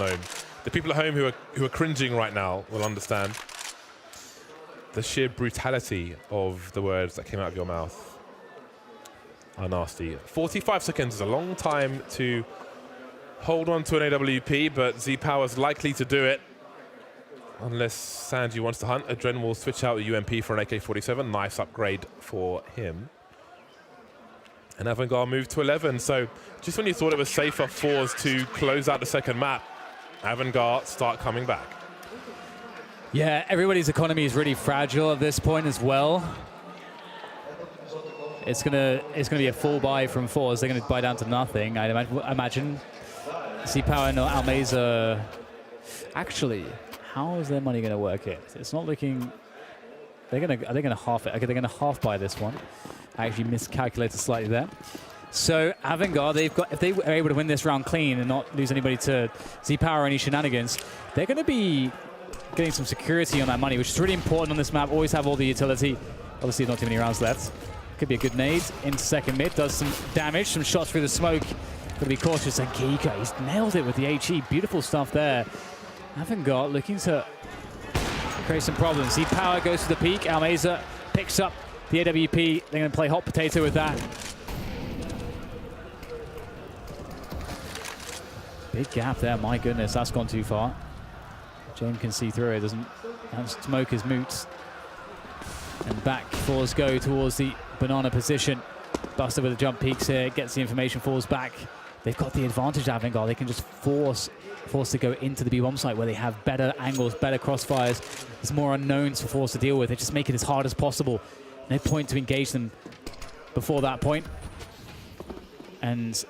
Speaker 1: at home, who are cringing right now will understand the sheer brutality of the words that came out of your mouth are nasty. 45 seconds is a long time to hold on to an AWP, but Z-Power's likely to do it. Unless sanji wants to hunt. Adren will switch out the UMP for an AK-47. Nice upgrade for him. And AVANGAR moved to 11. So just when you thought it was safer forZe to close out the second map, AVANGAR start coming back.
Speaker 2: Yeah, everybody's economy is really fragile at this point as well. It's gonna be a full buy from forZe. They're gonna buy down to nothing. I imagine. Z-Power and Almeza. Actually, how is their money gonna work it? It's not looking. Are they gonna half it? Okay, they're gonna half buy this one. I actually miscalculated slightly there. So AVANGAR, if they are able to win this round clean and not lose anybody to Z-Power or any shenanigans, they're going to be getting some security on that money, which is really important on this map. Always have all the utility. Obviously, not too many rounds left. Could be a good nade into second mid. Does some damage, some shots through the smoke. Got to be cautious. And Kika, he's nailed it with the HE. Beautiful stuff there. AVANGAR looking to create some problems. Z-Power goes to the peak. Almeza picks up the AWP. They're going to play hot potato with that. Big gap there. My goodness, that's gone too far. James can see through it. That smoke is moot. And back forZe go towards the banana position. Buster with the jump peaks here. Gets the information. Falls back. They've got the advantage, AVANGAR. They can just force to go into the B-bomb site where they have better angles, better crossfires. There's more unknowns for forZe to deal with. They just make it as hard as possible. No point to engage them before that point. And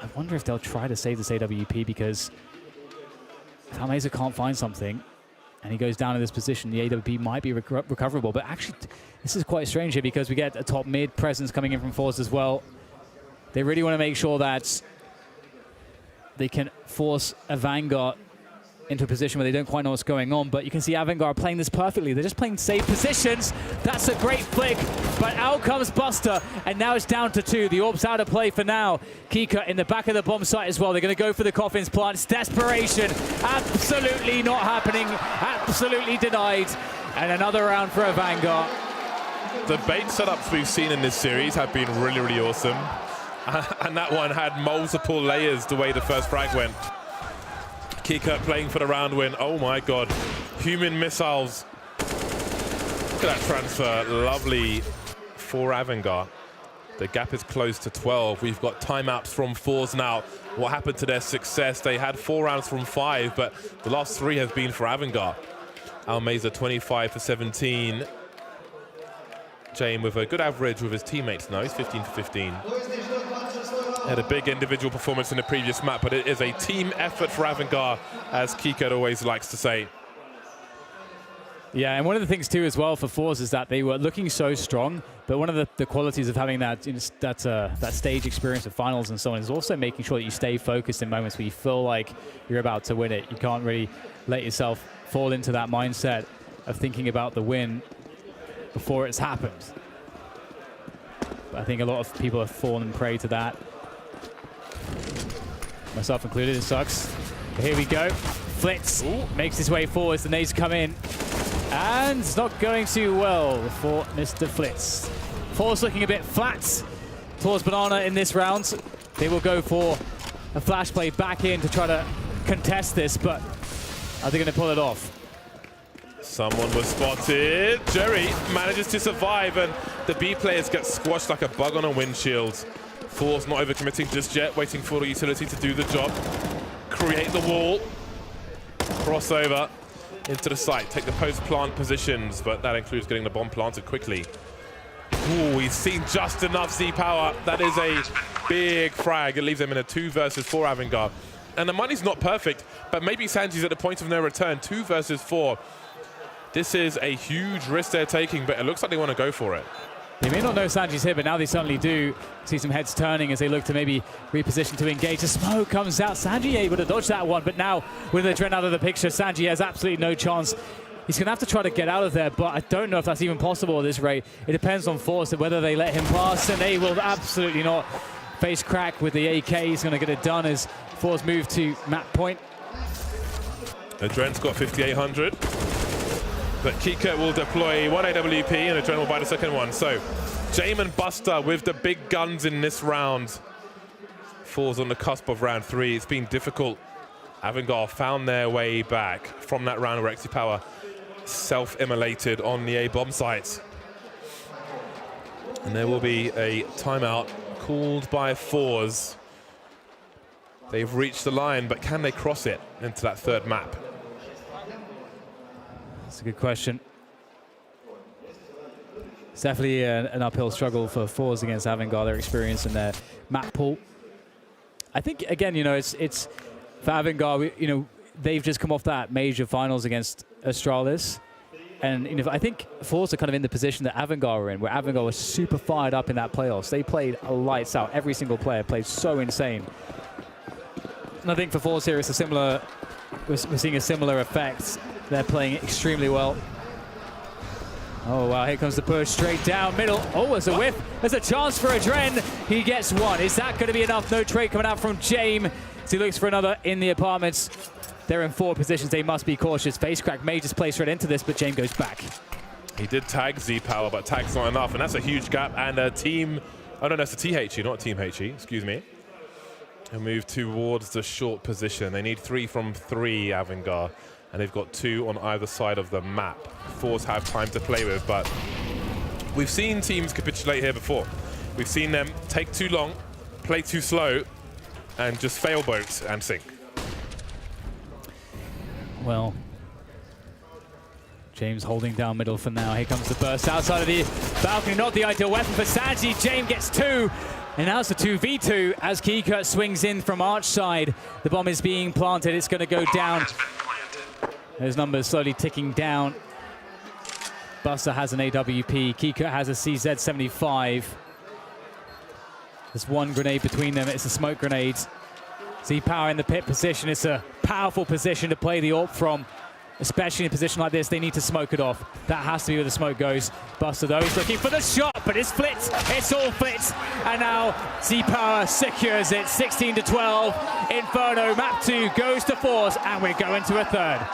Speaker 2: I wonder if they'll try to save this AWP, because if Almeza can't find something and he goes down in this position, the AWP might be recoverable. But actually, this is quite strange here, because we get a top mid presence coming in from forZe as well. They really want to make sure that they can force AVANGAR into a position where they don't quite know what's going on. But you can see AVANGAR playing this perfectly. They're just playing safe positions. That's a great flick, but out comes Buster, and now it's down to 2. The orb's out of play for now. Kika in the back of the bomb site as well. They're going to go for the coffins plant. It's desperation. Absolutely not happening. Absolutely denied. And another round for AVANGAR.
Speaker 1: The bait setups we've seen in this series have been really, really awesome. And that one had multiple layers the way the first frag went. Kika playing for the round win. Oh my God. Human missiles. Look at that transfer. Lovely for AVANGAR. The gap is close to 12. We've got timeouts from forZe now. What happened to their success? They had 4 rounds from 5, but the last 3 have been for AVANGAR. Almeza 25 for 17. James with a good average with his teammates now. He's 15 for 15. Had a big individual performance in the previous map, but it is a team effort for AVANGAR, as Kika always likes to say.
Speaker 2: Yeah, and one of the things too as well for forZe is that they were looking so strong, but one of the qualities of having that that stage experience of finals and so on is also making sure that you stay focused in moments where you feel like you're about to win it. You can't really let yourself fall into that mindset of thinking about the win before it's happened. But I think a lot of people have fallen prey to that. Myself included. It sucks. But here we go. Flitz makes his way forward. The nades come in. And it's not going too well for Mr. Flitz. forZe looking a bit flat towards Banana in this round. They will go for a flash play back in to try to contest this, but are they going to pull it off?
Speaker 1: Someone was spotted. Jerry manages to survive, and the B players get squashed like a bug on a windshield. forZe not overcommitting just yet, waiting for the utility to do the job. Create the wall. Crossover into the site. Take the post-plant positions, but that includes getting the bomb planted quickly. Ooh, he's seen just enough Z-Power. That is a big frag. It leaves them in a 2 versus 4 AVANGAR. And the money's not perfect, but maybe Sanji's at the point of no return. 2 versus 4. This is a huge risk they're taking, but it looks like they want to go for it.
Speaker 2: They may not know Sanji's here, but now they certainly do. See some heads turning as they look to maybe reposition to engage. The smoke comes out. Sanji able to dodge that one, but now with the Dren out of the picture, Sanji has absolutely no chance. He's going to have to try to get out of there, but I don't know if that's even possible at this rate. It depends on forZe and whether they let him pass, and they will absolutely not. Face crack with the AK. He's going to get it done as forZe move to map point.
Speaker 1: The Dren's got 5,800, but Kika will deploy 1 AWP and the Dren will buy the second one. So Jame and Buster with the big guns in this round. forZe on the cusp of round 3. It's been difficult. AVANGAR found their way back from that round where XP self-immolated on the A-bomb site. And there will be a timeout called by forZe. They've reached the line, but can they cross it into that third map?
Speaker 2: That's a good question. It's definitely an uphill struggle for forZe against AVANGAR. Their experience in their map pool. I think, again, you know, it's for AVANGAR, they've just come off that major finals against Astralis. And I think forZe are kind of in the position that AVANGAR were in, where AVANGAR was super fired up in that playoffs. They played lights out. Every single player played so insane. And I think for forZe here, it's a similar, we're seeing a similar effect. They're playing extremely well. Oh, wow, here comes the push straight down middle. Oh, there's a whiff. There's a chance for a Dren. He gets one. Is that going to be enough? No trade coming out from Jame. So he looks for another in the apartments. They're in 4 positions. They must be cautious. Facecrack may just play straight into this, but Jame goes back.
Speaker 1: He did tag Z-Power, but tag's not enough, and that's a huge gap. And a team, oh no, that's a THE, not Team HE, excuse me. And move towards the short position. They need 3 from 3, AVANGAR, and they've got 2 on either side of the map. forZe have time to play with, but we've seen teams capitulate here before. We've seen them take too long, play too slow, and just fail boats and sink.
Speaker 2: Well, James holding down middle for now. Here comes the burst outside of the balcony. Not the ideal weapon for Sanji. James gets 2. And now it's a 2v2 as Kika swings in from arch side. The bomb is being planted. It's going to go down. Those numbers slowly ticking down. Buster has an AWP. Kika has a CZ75. There's 1 grenade between them. It's a smoke grenade. Z-Power in the pit position. It's a powerful position to play the AWP from. Especially in a position like this, they need to smoke it off. That has to be where the smoke goes. Buster, though, is looking for the shot, but it's flit. It's all flit. And now Z-Power secures it. 16-12. Inferno, map 2 goes to forZe, and we're going to a third.